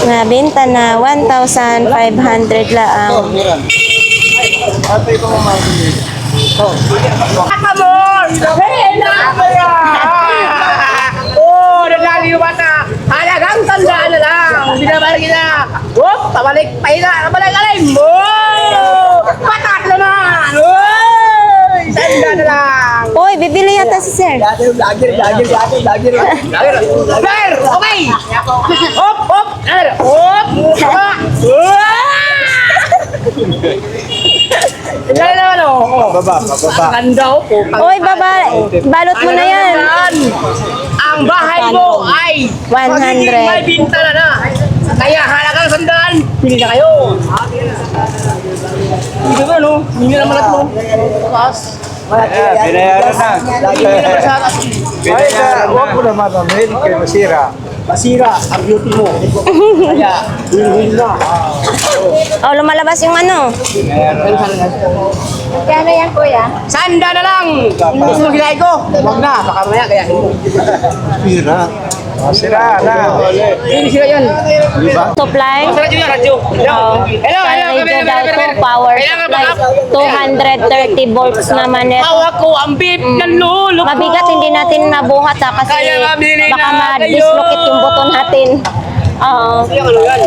Nabenta na 1,500 lang. Nalaliwan na. Halagang tandaan na lang. Binabalik na. Pabalik pa ina. Pabalik. Patat na naman. Tanda na lang. Uy, bibili yata si sir. Lager. Okay. Hop. Yan na ano. Baba. Ganda po. Oy, baba, balot mo na yan. Ang bahay mo ay 100. may bintana na. Kaya halagang 100, pili na kayo. Hindi ba no? Hindi naman at mo. Tapos, Binayaran na. hindi naman sa atas. Binayaran na. Huwag mo naman mamahil kayo masira. Masira ang beauty mo. Kaya, hindi na. Oh, lumalabas yung ano. Kano yan, kuya? Sanda na lang! Hindi mo ginay ko. Huwag na, baka maya kaya hindi. Masira na. Hindi sila yun. Supply. Sa radyo yan, radyo. Oh, Hello, sa hello, radio kami, daw kami, to, kami. power Kailangan supply. backup. 230 volts naman ito. Hawak ko ang beep ng lulo ko. Mabigat, hindi natin mabuhat ha, kasi Kaya mabili baka na ma-dislocate kayo. yung buto natin. Oo. Yung ano yan?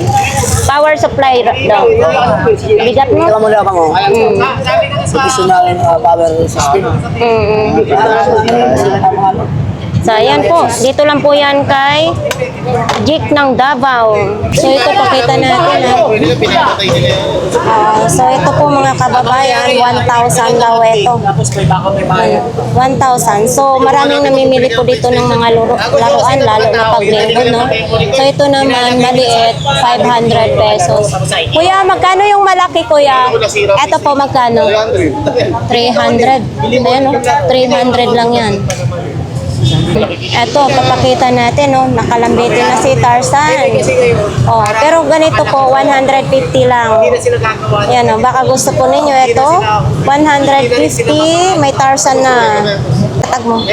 Power supply daw. Bigat mo? mo lang ako. Sabi ko sa... Additional power system. So, ayan po. Dito lang po yan kay Jik ng Davao. So, ito pakita natin. So, ito po mga kababayan, 1,000 daw ito. 1,000. So, maraming namimili po dito ng mga laruan, lalo na paglinggo, no? So, ito naman, maliit, 500 pesos. Kuya, magkano yung malaki, kuya? Ito po, magkano? 300. Ayan, no? 300 lang yan. Eto, papakita natin, no? Nakalambitin na si Tarzan. Oh, pero ganito po, 150 lang. Yan, no? Baka gusto po ninyo ito. 150, may Tarzan na. Latag mo.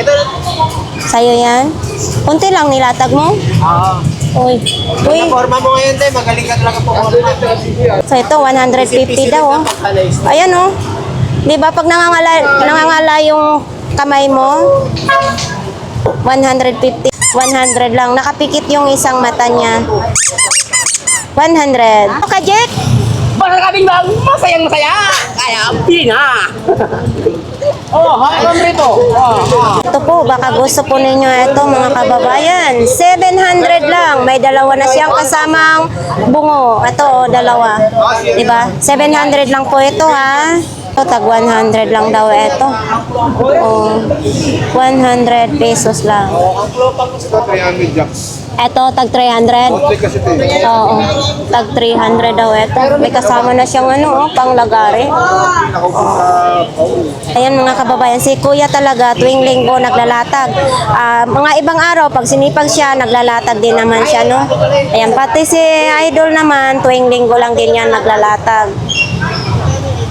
Sa'yo yan? Kunti lang nilatag mo? Uy. Uy. Forma mo ngayon, te. Magaling ka talaga po. So ito, 150 daw, oh. Ayan, oh. Di ba pag nangangala yung kamay mo, 150. 100 lang. Nakapikit yung isang mata niya. 100. Okay, Jack? Baka kaming bang masayang masaya. Kaya, pili na. Oh, hanggang rito. Ito po, baka gusto po ninyo ito mga kababayan. 700 lang. May dalawa na siyang kasamang bungo. Ito, dalawa. Diba? 700 lang po ito, ha? Ito, tag 100 lang daw ito. Oh, 100 pesos lang. Ito, tag 300. Oo, tag 300 daw ito. May kasama na siyang ano, oh, panglagari. Ayan mga kababayan, si Kuya talaga tuwing linggo naglalatag. Mga ibang araw, pag sinipag siya, naglalatag din naman siya, no? Ayan, pati si Idol naman, tuwing linggo lang din yan naglalatag.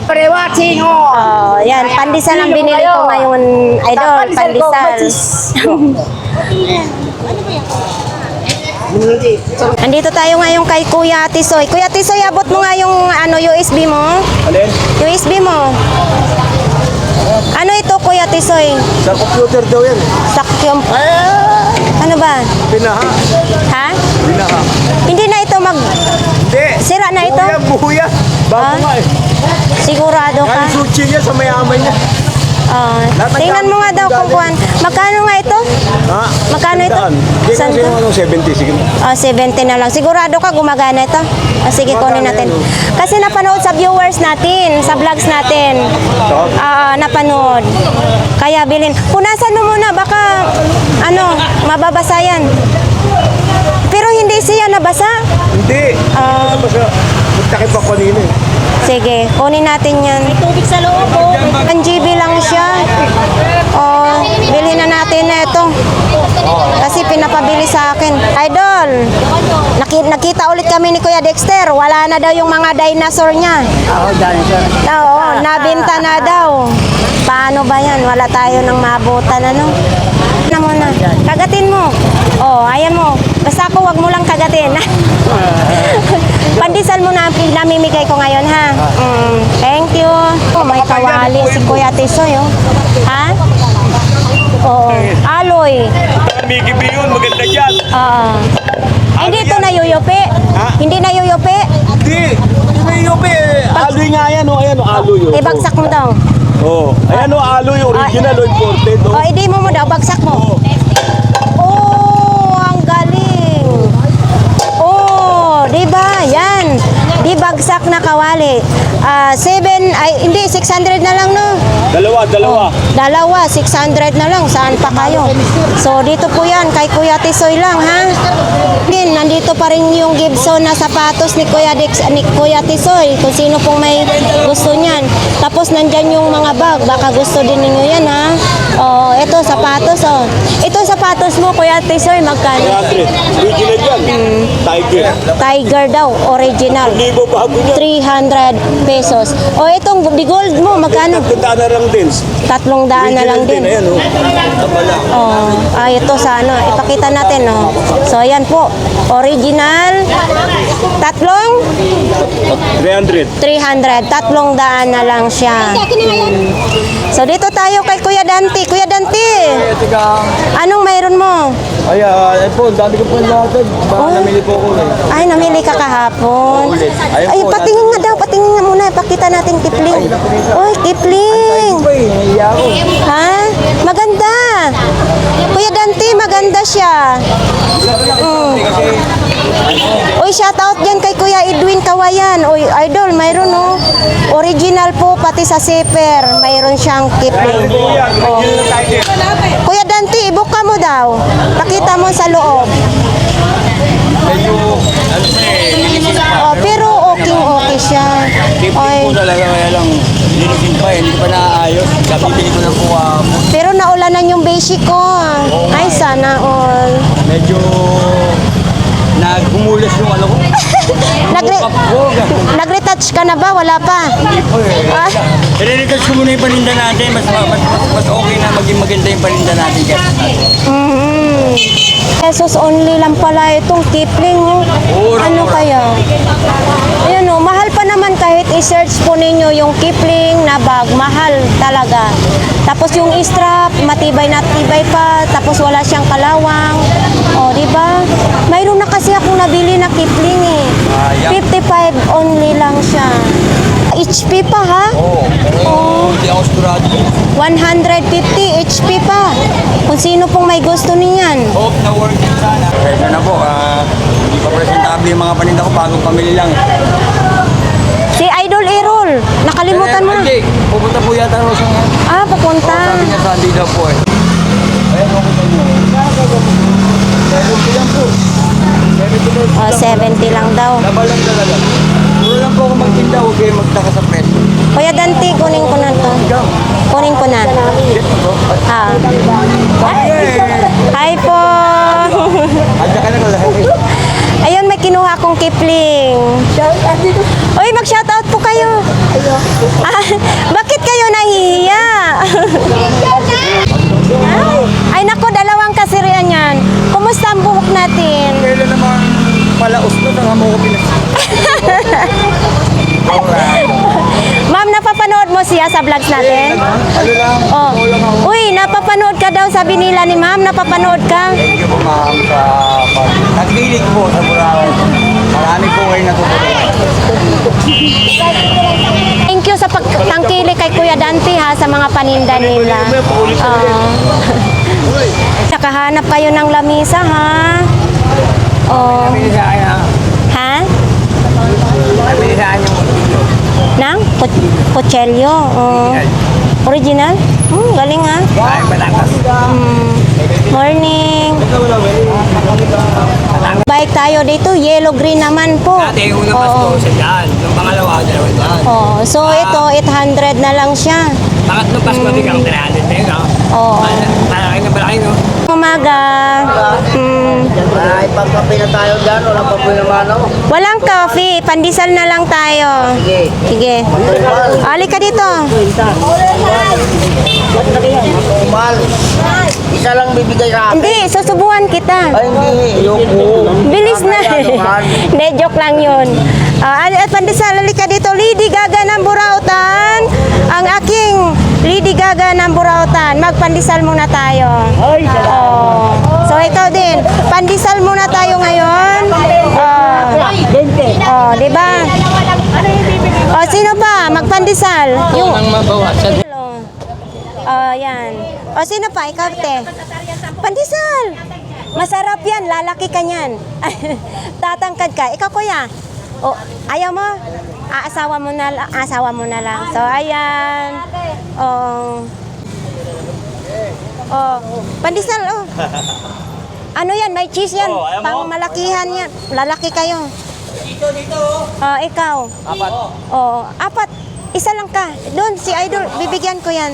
Pre-watching, oh. Oh, yan, pandesal ang binili ko ngayon, Idol, pandesal. Andito tayo ngayon kay Kuya Tisoy. Kuya Tisoy, abot mo nga yung ano, USB mo. Alin? USB mo. Ano ito, Kuya Tisoy? Sa computer daw yan. Sakyong. Ano ba? Pinaha. Ha? Pinaha. Hindi na ito Hindi. sira na ito? Buya. Bago Ah? nga eh. Sigurado ka? Yan sushi niya sa mayaman niya. Tingnan mo nga daw kung kuhan. Magkano nga ito? Ha? Magkano ito? Hindi Saan kasi to? ano, 70. Sige. 70 na lang. Sigurado ka gumagana ito? Sige, kunin natin. Kasi napanood sa viewers natin, sa vlogs natin. Napanood. Kaya bilhin. Punasan mo muna, baka ano, mababasa yan. Pero hindi siya nabasa. Hindi. Basta magtakip pa kanina eh. Sige, kunin natin yan. Tubig sa loob, oh. 1 GB lang siya. Bilhin na natin na ito. Kasi pinapabili sa akin. Idol, nakita ulit kami ni Kuya Dexter. Wala na daw yung mga dinosaur niya. Oo, nabinta na daw. Paano ba yan? Wala tayo ng mabutan, ano? Na muna. Kagatin mo. Ayan mo. Basta ako, wag mo lang kagatin. Pandesal mo na namimigay ko ngayon, ha? Thank you. May kawali si Kuya Tisoy, oh. Ha? Oo. Aloy. Mickey B yun, maganda dyan. Hindi ito nayuyupi. Hindi nayuyupi. Hindi. Hindi yung aloy nga yan o. Ayan o, aloy o. Ibagsak mo daw. Oh. Ayan o, aloy. Original o imported o. Hindi mo daw. Bagsak mo. Ang galing. Di ba? Yan. Di Di bagsak na kawali. 600 na lang, no? Dalawa, 600 na lang. Saan pa kayo? So, dito po yan, kay Kuya Tisoy lang, ha? Din, nandito pa rin yung Gibson na sapatos ni Kuya Tisoy. Kung sino pong may gusto niyan. Tapos, nandyan yung mga bag. Baka gusto din ninyo yan, ha? Oh, ito, sapatos, oh. Ito, sapatos mo, Kuya Tisoy, magkano? Original yan. Tiger daw, original. 300 pesos. O, itong di gold mo, magkano? Tanda lang din. 300 na lang din. Ayan, oh. Oh, ito sa ano, ipakita natin, oh. So, ayan po. Original. 300. 300. 300 na lang siya. So, dito tayo kay Kuya Dante. Kuya Dante, anong mayroon mo? Ay, po, dami ko po natin. Baka namili po ako eh. Ay, namili ka kahapon. Ayun Ay, po, patingin nga daw. Patingin nga muna. Pakita natin Kipling. Uy, Kipling. Ay, nahiya ako. Ha? Maganda. Kuya Dante, maganda siya. Uy, shout out dyan kay Kuya Edwin Kawayan. Uy, idol, mayroon, no? Original po, pati sa zipper. Mayroon siyang Kipling. Oh. Kuya Dante, ibuka mo daw. Pakita mo sa loob. Oh, pero okay siya. Ay, Talaga kaya lang, linisin pa eh, hindi pa naayos. Kapibili ko ng kuha mo. pero naulanan yung basic ko. Ay, sana all. Medyo naghumulas yung ano ko. Nagre-retouch ka na ba? Wala pa? Hindi po eh. Ah, I-retouch ko muna yung paninda natin. Mas okay na maging maganda yung paninda natin. Pesos only lang pala itong Kipling. Oh. Ano kaya? Ayan o, mahal pa naman kahit i-search po ninyo yung Kipling na bag. Mahal talaga. Tapos yung strap, matibay na tibay pa. Tapos wala siyang kalawang. O, di ba? Mayroon na kasi akong nabili na Kipling eh. 55 only lang siya. HP pa ha? Oo. Hindi ako sigurado. 150 HP pa. Kung sino pong may gusto niyan. Hope na working sana. Kaya na po, hindi pa presentable yung mga paninda ko, bagong pamili lang. Si Idol Errol, nakalimutan mo na. Hindi, pupunta po yata ako sa ngayon. Ah, papunta. Sabi niya Sunday daw po eh. Ayan, okay na yun. 70 lang po. 70 lang daw. Laban lang talaga. Puro lang po ako magtinda, huwag kayo magtaka sa presyo. Kuya Dante, kunin ko na to. Kunin ko na. Ah. Hi po. Adya ka na lahat. Ayun, may kinuha akong Kipling. Uy, mag-shoutout po kayo. Ah, bakit kayo nahihiya? Ay, naku, dalawang kasirian yan. Kumusta ang buhok natin? Kailan naman palaos ko, tanga mo ko pinas. Ma'am, napapanood mo siya sa vlogs natin? Ano lang, Oh. lang ako. Uy, napapanood ka daw, sabi nila ni ma'am, napapanood ka? Thank you po ma'am sa nagdilig po sa Buraw. Marami po kayo natutulungan. Thank you sa pagtangkilik kay Kuya Dante ha, sa mga paninda nila. Nakahanap kayo ng lamisa ha? Oh. Ha? Nang? Kutselyo. Oh. Original? Galing ha? Morning. Bike tayo dito, yellow green naman po. Dati yung unang pasto sa dyan. Yung pangalawa, dalawa dyan. Oh, so ito 800 na lang siya. Pangatlong pasto bigang 300 na yun, no? Oo. Malaki na malaki, no? Umaga. Ay, pagkape na tayo dyan, walang papoy naman ako. Walang coffee, pandesal na lang tayo. Sige. Halika dito. Mal, isa lang bibigay sa akin. Hindi, susubuhan kita. Ay, hindi. Ayoko. Bilis na. Hindi, joke lang yun. At pandesal, halika dito. Lady Gaga ng Burautan. Ang aking Lady Gaga ng Burautan. Magpandesal muna tayo. Oh. So, ikaw din. Pandesal muna tayo ngayon. Oh, di ba? Oh, sino pa? Magpandesal. Yung yan. O, sino pa? Ikaw, te. Pandesal. Masarap yan. Lalaki ka niyan. Tatangkad ka. Ikaw, kuya. Oh, ayaw mo? Asawa mo na lang. Asawa mo na lang. So, ayan. Oh. Oh, pandesal, oh. Ano yan? May cheese yan. Oh, ayaw mo? Pang malakihan yan. Lalaki kayo. Dito. Oh, ikaw. Apat. Oh, apat. Isa lang ka. Doon, si Idol. Bibigyan ko yan.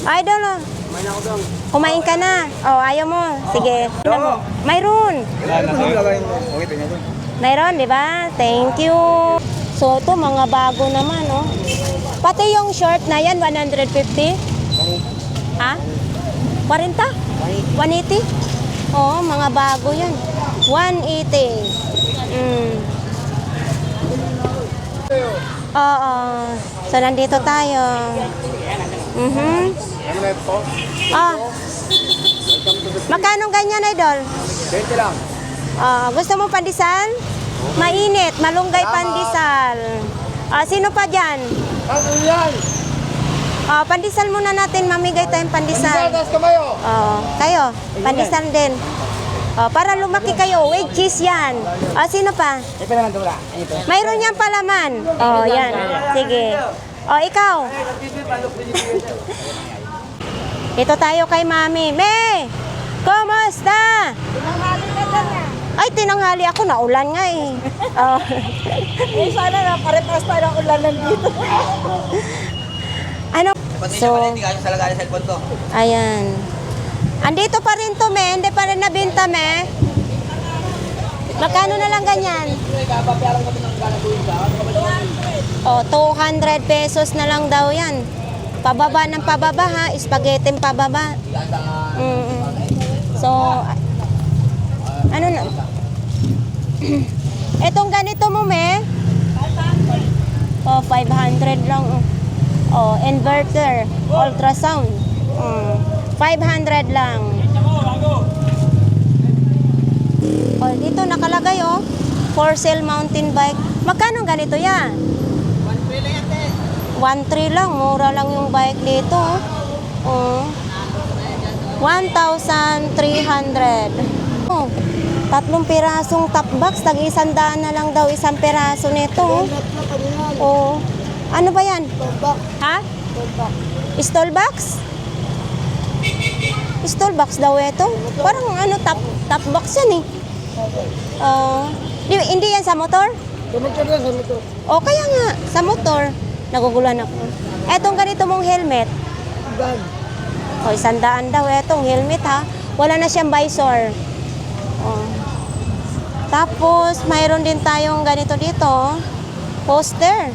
Idol, oh. Kumain ka na. Oh, ayaw mo. Sige. Ano mo? Mayroon. Mayroon, di ba? Thank you. So, ito mga bago naman, oh. Pati yung short na yan, 150? Ha? 40? 180? Oo, mga bago yan. 180. Oo. So, nandito tayo. Ah. Magkano ganyan, Idol? 20 lang. Gusto mo pandesal? Mainit, malunggay pandesal. Sino pa dyan? Ano yan? Pandesal muna natin, mamigay tayong pandesal. Tatas kamayo. Kayo, pandesal din. Para lumaki kayo, with cheese yan. Sino pa? Ito naman dula. Ito. Mayroon yan palaman. Yan. Sige. Ikaw. Ito tayo kay Mami. May! Kumusta? Tinanghali na lang yan. Ay, tinanghali ako. Naulan nga eh. Sana na, pare-paras tayo ng ulan nandito. Ano? So, Hindi ka sa lagay sa cellphone ko. ayan. Andito pa rin to, me. Hindi pa rin nabinta, me. Magkano na lang ganyan? 200 pesos na lang daw yan. Pababa ng pababa, ha? Spaghetti pababa. So, ano na? Etong ganito mo, me? 500 lang. Inverter, ultrasound. 500 lang. Dito nakalagay, for sale mountain bike. Magkano ganito yan? 1.3 lang. Mura lang yung bike dito. 1,300. Tatlong pirasong top box. Tag-100 na lang daw isang piraso nito. Ano ba yan? Ha? Stall box? Stall box daw ito. Parang top box yan eh. Hindi yan sa motor? Kaya nga, sa motor. Naguguluhan ako. Etong ganito mong helmet. 100 daw etong helmet, ha. Wala na siyang visor. Tapos, mayroon din tayong ganito dito. Poster.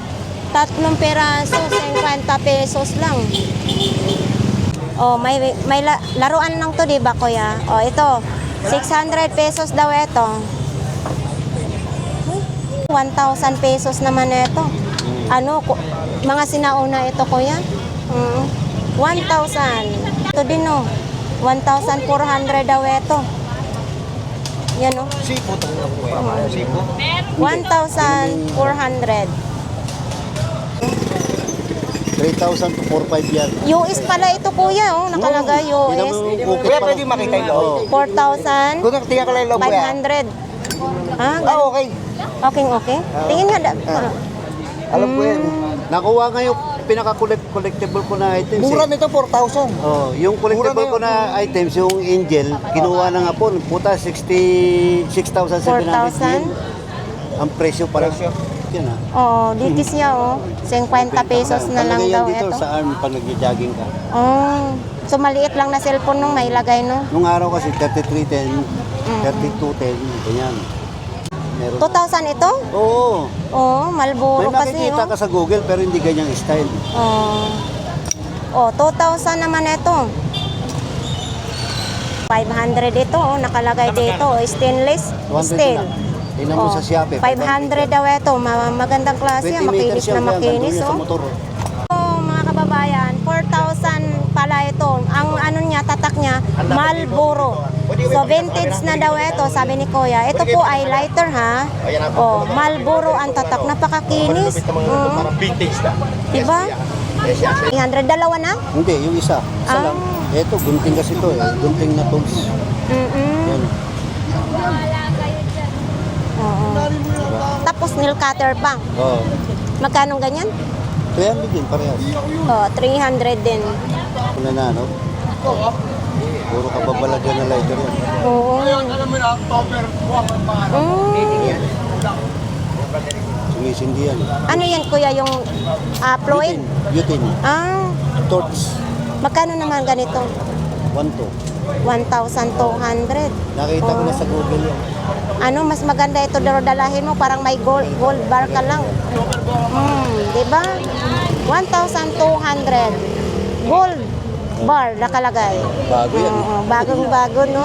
3 peraso, 50 pesos lang. May laruan lang to, di ba, kuya? Ito. 600 pesos daw ito. 1,000 pesos naman ito. Mga sinauna ito, kuya? 1,000. Ito din, 1,400 daw ito. Yan, Sipo to na po. Sipo. 1,400. 3,000 to 4,500 yan. US pala ito, kuya, nakalagay US. Kuya, pwede makita yung loob. 4,500. Kung tingnan ko lang yung loob, kuya. Okay. Okay. Tingin nga. Alam ko yan. Nakuha nga yung pinaka-collectible ko na items. Mura nito, 4,000. Yung collectible ko na items, yung Angel, kinuha na nga po. Puta, 66,700 4,000? Ang presyo para. Yan Dito siya, 50 pesos na lang Palagay yan daw dito ito. sa arm pag nag-jogging ka. So maliit lang na cellphone nung may lagay, no? Nung araw kasi 3310, 3210, ganyan. Meron. 2,000 ito? Oo. Marlboro May kasi, makikita ka sa Google pero hindi ganyang style. 2,000 naman ito. 500 ito, nakalagay dito, stainless 100 steel. na. Tingnan mo sa Shopee. 500 daw ito, magandang klase, 20 meters makinis yan, na makinis, sa motor. Mga kababayan, 4,000 pala ito. Ang niya, tatak niya, Marlboro. So vintage na daw ito, sabi ni Kuya. Ito po ay lighter, ha? Marlboro ang tatak, napakakinis. Parang vintage na. Diba? 300, dalawa na? Hindi, yung isa. Isa lang. Ito, gunting kasi ito eh. Gunting na tools. Yan. Oo. Tapos tapos nail cutter pa. Oo. Magkano ganyan? 300 din, parehas. Oh, 300 din. Una na, no? Puro kababalagyan na lighter yan. Oo. Sumisindi yan. Ano yan kuya, yung fluid? Butane. Ah, Torch. magkano naman ganito? 1 to. 1,200. Nakita ko na sa Google yan. Ano, mas maganda ito dalahin mo, parang may gold bar ka lang. Di ba? 1,200. Gold bar nakalagay. Bago yan. Oo, bagong-bago, no?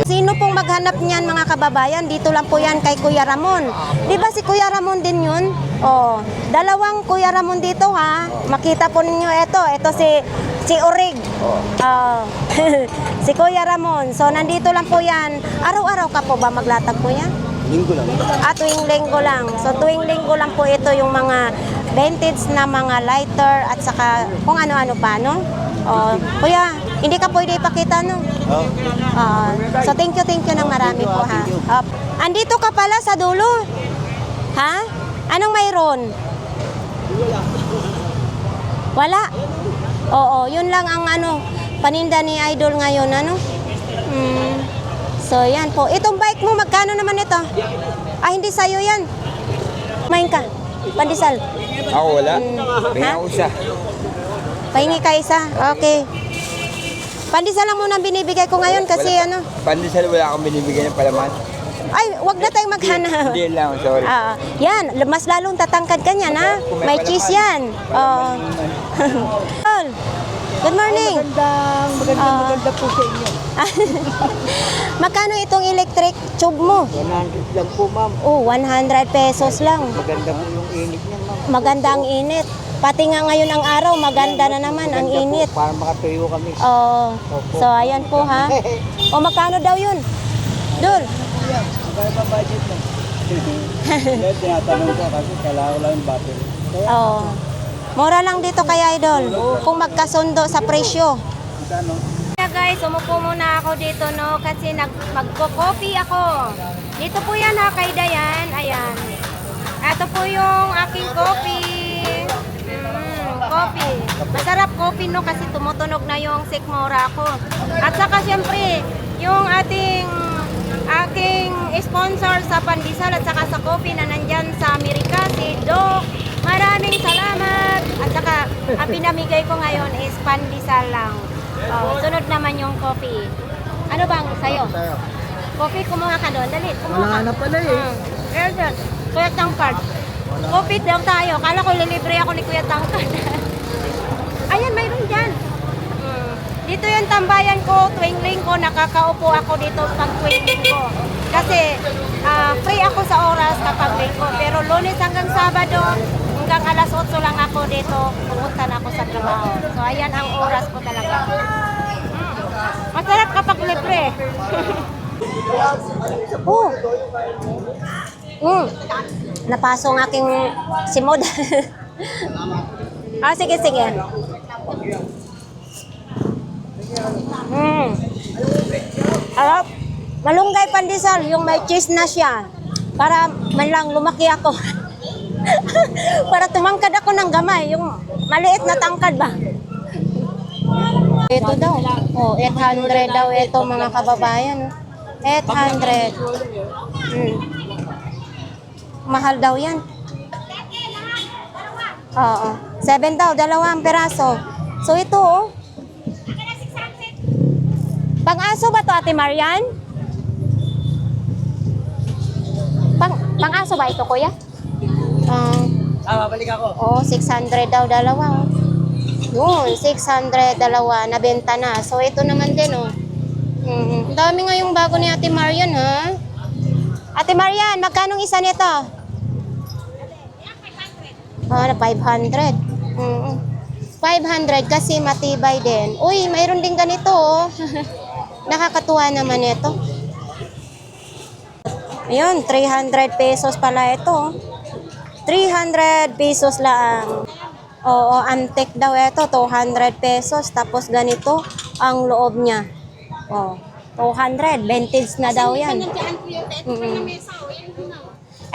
Sino pong maghanap niyan, mga kababayan? Dito lang po yan kay Kuya Ramon. Di ba si Kuya Ramon din yun? Oh, dalawang Kuya Ramon dito, ha? Makita po ninyo ito. Ito si Orig. Si Kuya Ramon. So, nandito lang po yan. Araw-araw ka po ba maglatag po yan? Linggo lang. Tuwing linggo lang. So, tuwing linggo lang po ito yung mga vintage na mga lighter at saka kung ano-ano pa, no? Oh, kuya, hindi ka pwede ipakita, no? Oh. So, thank you ng marami po, ha? Andito ka pala sa dulo. Ha? Anong mayroon? Wala. Oo, yun lang ang paninda ni Idol ngayon, ano? So, yan po. Itong bike mo, magkano naman ito? Hindi sa'yo yan. Main ka. Pandesal. Ako wala. Ha? Ako siya. Pahingi ka isa. Okay. Pandesal lang muna binibigay ko ngayon kasi Pandesal wala akong binibigay ng palaman. Ay, wag na tayong maghanap. Hindi lang, sorry. Yan, mas lalong tatangkad ka niyan, ha? May cheese yan. Good morning. Maganda po sa inyo. Magkano itong electric tube mo? 100 lang po, ma'am. 100 pesos lang. Maganda po yung init niyan, ma'am. Maganda ang init. Pati nga ngayon ang araw, maganda na naman ang init. Para makatuyo kami. So, ayan po, ha? Magkano daw yun? Dul. Magkano ba budget mo? Tinatanong ko kasi kailangan ko lang yung battery. Mura lang dito kay Idol. Kung magkasundo sa presyo. Magkano? Guys, umupo muna ako dito, no? Kasi magko-coffee ako. Dito po yan, ha, kay Dayan. Ayan. Ito po yung aking coffee. Coffee. Masarap coffee, no? Kasi tumutunog na yung sikmura ko. At saka, syempre, yung aking sponsor sa pandesal at saka sa coffee na nandyan sa Amerika, si Doc. Maraming salamat. At saka, ang pinamigay ko ngayon is pandesal lang. Sunod naman yung coffee. Ano bang sa'yo? Coffee, kumuha ka doon. Dali, kumuha ka. Wala na pala eh. Well done. Kuya Tangkad. Coffee daw tayo. Kala ko lilibre ako ni Kuya Tangkad. Ayan, mayroon dyan. Dito yung tambayan ko, tuwing linggo, nakakaupo ako dito pag tuwing linggo. Kasi free ako sa oras kapag linggo. Pero Lunes hanggang Sabado, hanggang alas 8 lang ako dito, pupunta na ako sa trabaho. So ayan ang oras ko talaga. Masarap kapag libre. Napaso ng aking simod. Sige. Arap. Malunggay pandesal, yung may cheese na siya. Para man lang lumaki ako. Para tumangkad ako ng gamay, yung maliit na tangkad ba? Ito daw. 800 daw ito, mga kababayan. 800. Mahal daw yan. 7 daw, 2 peraso. So ito, pang-aso ba to, Ate Marian? Pang-aso ba ito, kuya? Babalik ako. 600 daw, 2. Yun, 600, 2. Nabenta na. So, ito naman din, Ang dami nga yung bago ni Ate Marian, ha? Ate Marian, magkano isa nito? 500. 500 kasi matibay din. Uy, mayroon din ganito, Nakakatuwa naman ito. Ayun, 300 pesos pala ito. 300 pesos lang. Antique daw ito, 200 pesos. Tapos ganito ang loob niya. 200, vintage na daw yan.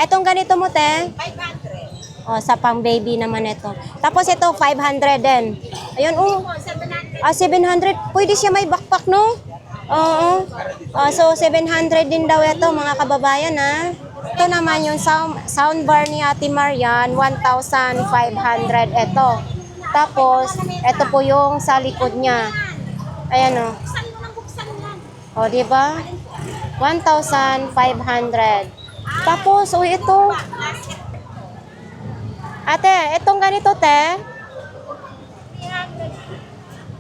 Etong ganito mo, te? 500. Oh, sa pang baby naman ito. Tapos ito, 500 din. Ayun, oh. 700. Pwede siya may backpack, no? Oo. So, 700 din daw ito, mga kababayan, ha? Ito naman yung soundbar ni Ate Marian, 1,500 ito. Tapos, ito po yung sa likod niya. Ayan, oh. O, di ba? 1,500. Tapos, oh, ito. Ate, itong ganito, te.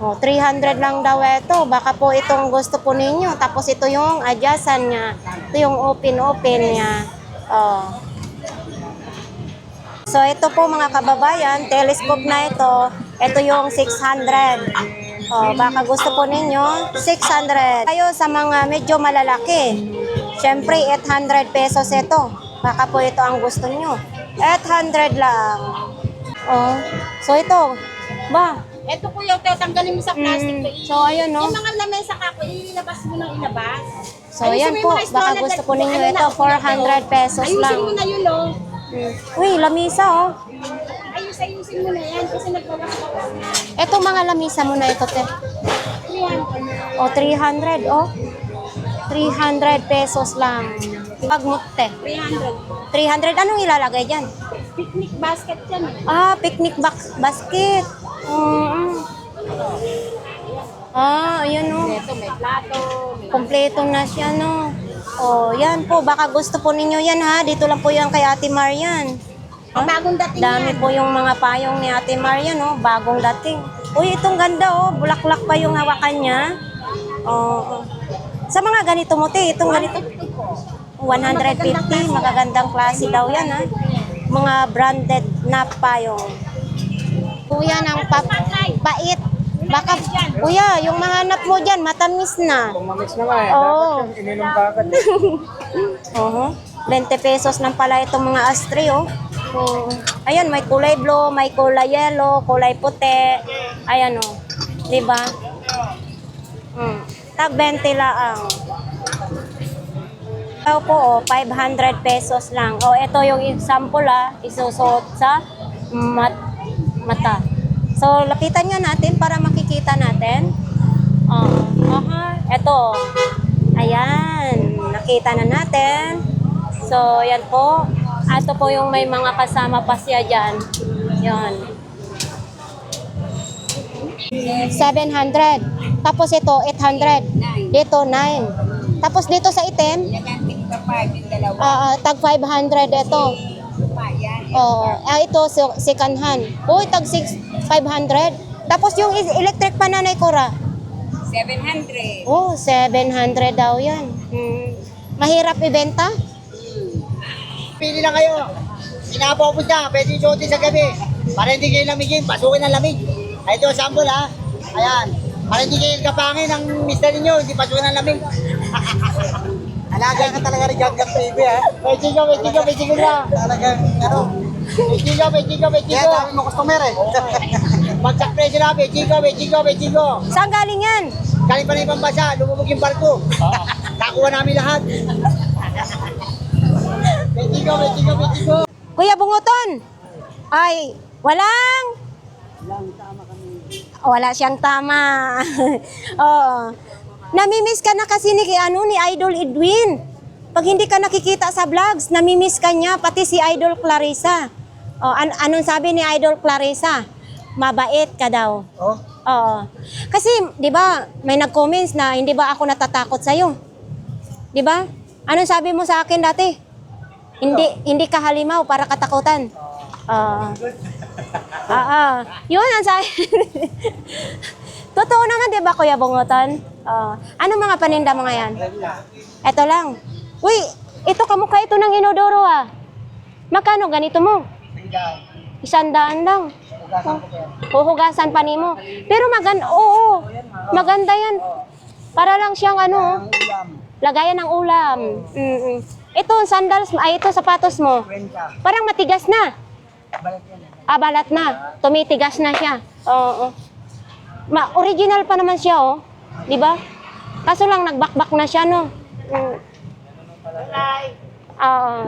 Oh, 300 lang daw ito. Baka po itong gusto po ninyo. Tapos ito yung adjustan niya. Ito yung open niya. Oh. So ito po mga kababayan, telescope na ito. Ito yung 600. Oh, baka gusto po ninyo 600. Kayo sa mga medyo malalaki. Syempre 800 pesos ito. Baka po ito ang gusto nyo. 800 lang. Oh. So ito, ba? Ito po yung tatanggalin mo sa plastic. So ayun no. Yung mga lamesa ka po, ilabas mo nang ilabas. So yan po, baka gusto po ninyo ito, 400 pesos lang. Ayusin mo na yun, no? Uy, lamisa oh. Ayusin mo na yan kasi nagbawas-bawas na. Etong mga lamisa mo na ito, te. 300. O, 300, oh. 300 pesos lang. Pagmut, te. 300. 300, anong ilalagay dyan? Picnic basket yan. Ah, picnic basket. Ayan oh. Ito may plato. Kompleto na siya, no. Oh, yan po. Baka gusto po ninyo yan, ha. Dito lang po yan kay Ate Marian. Ha? Bagong dating Dami yan. po yung mga payong ni Ate Marian, no. Bagong dating. Uy, itong ganda, oh. Bulaklak pa yung hawakan niya. Oo. Sa mga ganito mo, te. Itong ganito. 150. Magagandang klase daw yan, ha. Mga branded na payong. Kuya ng pait. Baka, kuya, yung mga hanap mo dyan, matamis na. Kumamis na nga eh. Oo. Dapat yung ininom ka agad. Oo. 20 pesos lang pala itong mga ashtray, oh. Ayan, may kulay blue, may kulay yellow, kulay puti. Ayan, oh. Diba? Tag 20 lang. Ito po, oh, 500 pesos lang. Oh, ito yung example, isusuot sa mata. So, lapitan nga natin para makikita natin. Ito. Ayan. Nakita na natin. So, yan po. Ito po yung may mga kasama pa siya dyan. Yan. 700. Tapos ito, 800. Dito, 9. Tapos dito sa item, tag 500 ito. Ito, second hand. Uy, tag 500. Tapos yung electric pa nanay Cora. 700. Oh, 700 daw yan. Mahirap ibenta? Pili lang kayo. Pinapopos na, pwede suotin sa gabi. Para hindi kayo lamigin, pasukin ng lamig. Ay, ito, sample ha. Ayan. Para hindi kayo kapangin ng mister ninyo, hindi pasukin ng lamig. Alaga ka talaga rin gagawin baby ha. May chigo na. Talagang, ano. May chigo. Kaya dami mo customer eh. Bagsak presyo na, may chigo. Saan galing yan? Galing pa na ibang bansa, lumubog yung barko. Nakuha namin lahat. May chigo. Kuya Bunguton! Ay, wala siyang tama. Oo. Namimiss ka na kasi ni Idol Edwin. Pag hindi ka nakikita sa vlogs, namimiss ka niya, pati si Idol Clarissa. Oh, anong sabi ni Idol Clarissa? Mabait ka daw. Oh? Oo. Kasi, di ba, may nag-comments na hindi ba ako natatakot sa'yo? Di ba? Anong sabi mo sa akin dati? Hindi ka halimaw para katakutan. Yun ang sabi. Totoo naman, di ba, Kuya Bunguton? Ano mga paninda mo ngayon? Ito lang. Uy, ito kamukha ito ng inodoro Magkano ganito mo? 100 lang. Huhugasan pa nimo. Pero maganda yan. Para lang siyang lagayan ng ulam. Ito, sandals, ito sapatos mo. Parang matigas na. Balat na. Tumitigas na siya. Oo. Original pa naman siya, oh. Di ba? Kaso lang nagbakbak na siya, no.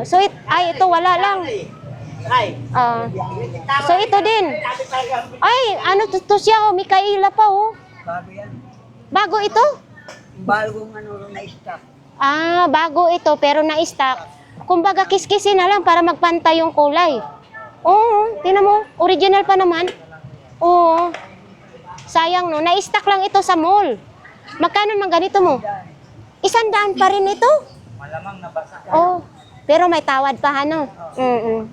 So, ito wala lang. So, ito din. Ay, ano to siya, oh, Mikaela pa, oh. Bago yan. Bago ito? Bagong na-stock. Bago ito, pero na-stock. Kumbaga, kiskisin na lang para magpantay yung kulay. Oo, tinan mo, original pa naman. Oo. Sayang, no? Na-stock lang ito sa mall. Magkano naman ganito mo? 100 pa rin ito? Malamang nabasa. Oh, pero may tawad pa, ano?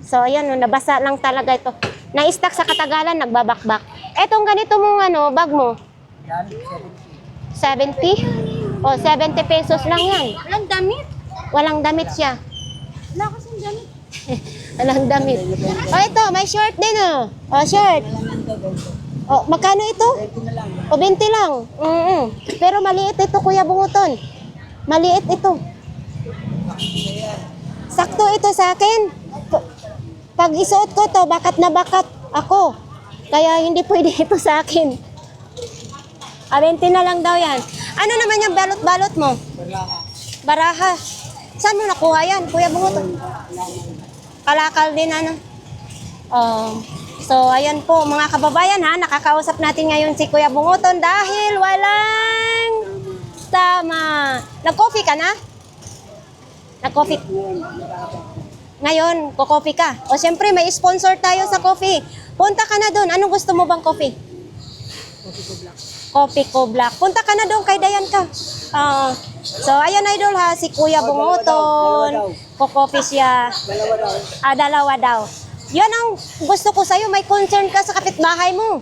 So, ayan, no, nabasa lang talaga ito. Na-stock sa Katagalan, nagbabakbak. Etong ganito mong bag mo? Yan, 70? Oh, 70 pesos lang yan. Walang damit. Walang damit siya. Wala kasing damit. Walang damit. Oh, ito, may short din, oh. Oh, short. Oh, magkano ito? 20 lang. Pero maliit ito, Kuya Bunguton. Maliit ito. Sakto ito sa akin. Pag isuot ko to, bakat na bakat ako. Kaya hindi pwede ito sa akin. 20 na lang daw yan. Ano naman yung balot-balot mo? Baraha. Saan mo nakuha yan, Kuya Bunguton? Kalakal din, ano? So, ayan po, mga kababayan, ha, nakakausap natin ngayon si Kuya Bunguton dahil walang tama. Nag-coffee ka na? Nag-coffee? Ngayon, ko-coffee ka. O, siyempre, may sponsor tayo sa coffee. Punta ka na doon. Anong gusto mo bang coffee? Coffee ko black. Punta ka na doon kay Dayan ka. So, ayan, idol, ha, si Kuya Bunguton. Ko-coffee siya. Dalawa daw. Yan ang gusto ko sa'yo. May concern ka sa kapitbahay mo.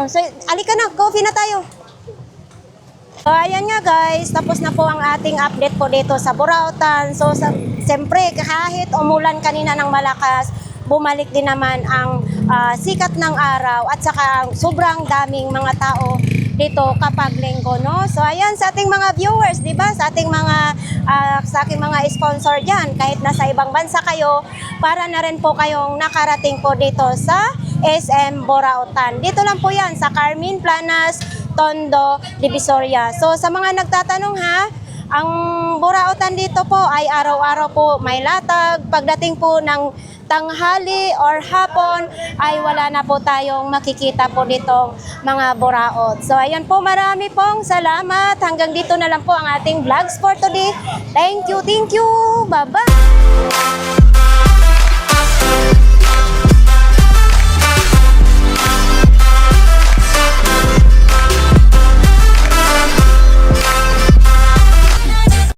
So, alika na. Coffee na tayo. So, ayan nga guys. Tapos na po ang ating update po dito sa Burautan. So, siyempre, kahit umulan kanina ng malakas, bumalik din naman ang sikat ng araw at saka sobrang daming mga tao dito kapag linggo, no? So ayan sa ating mga viewers, 'di ba? Sa ating mga sponsor diyan, kahit nasa ibang bansa kayo, para na rin po kayong nakarating po dito sa SM Burautan. Dito lang po 'yan sa Carmen Planas, Tondo, Divisoria. So sa mga nagtatanong, ha, ang Burautan dito po ay araw-araw po may latag. Pagdating po ng tanghali or hapon ay wala na po tayong makikita po ditong mga buraot. So ayan po, marami pong salamat. Hanggang dito na lang po ang ating vlogs for today. Thank you. Bye-bye!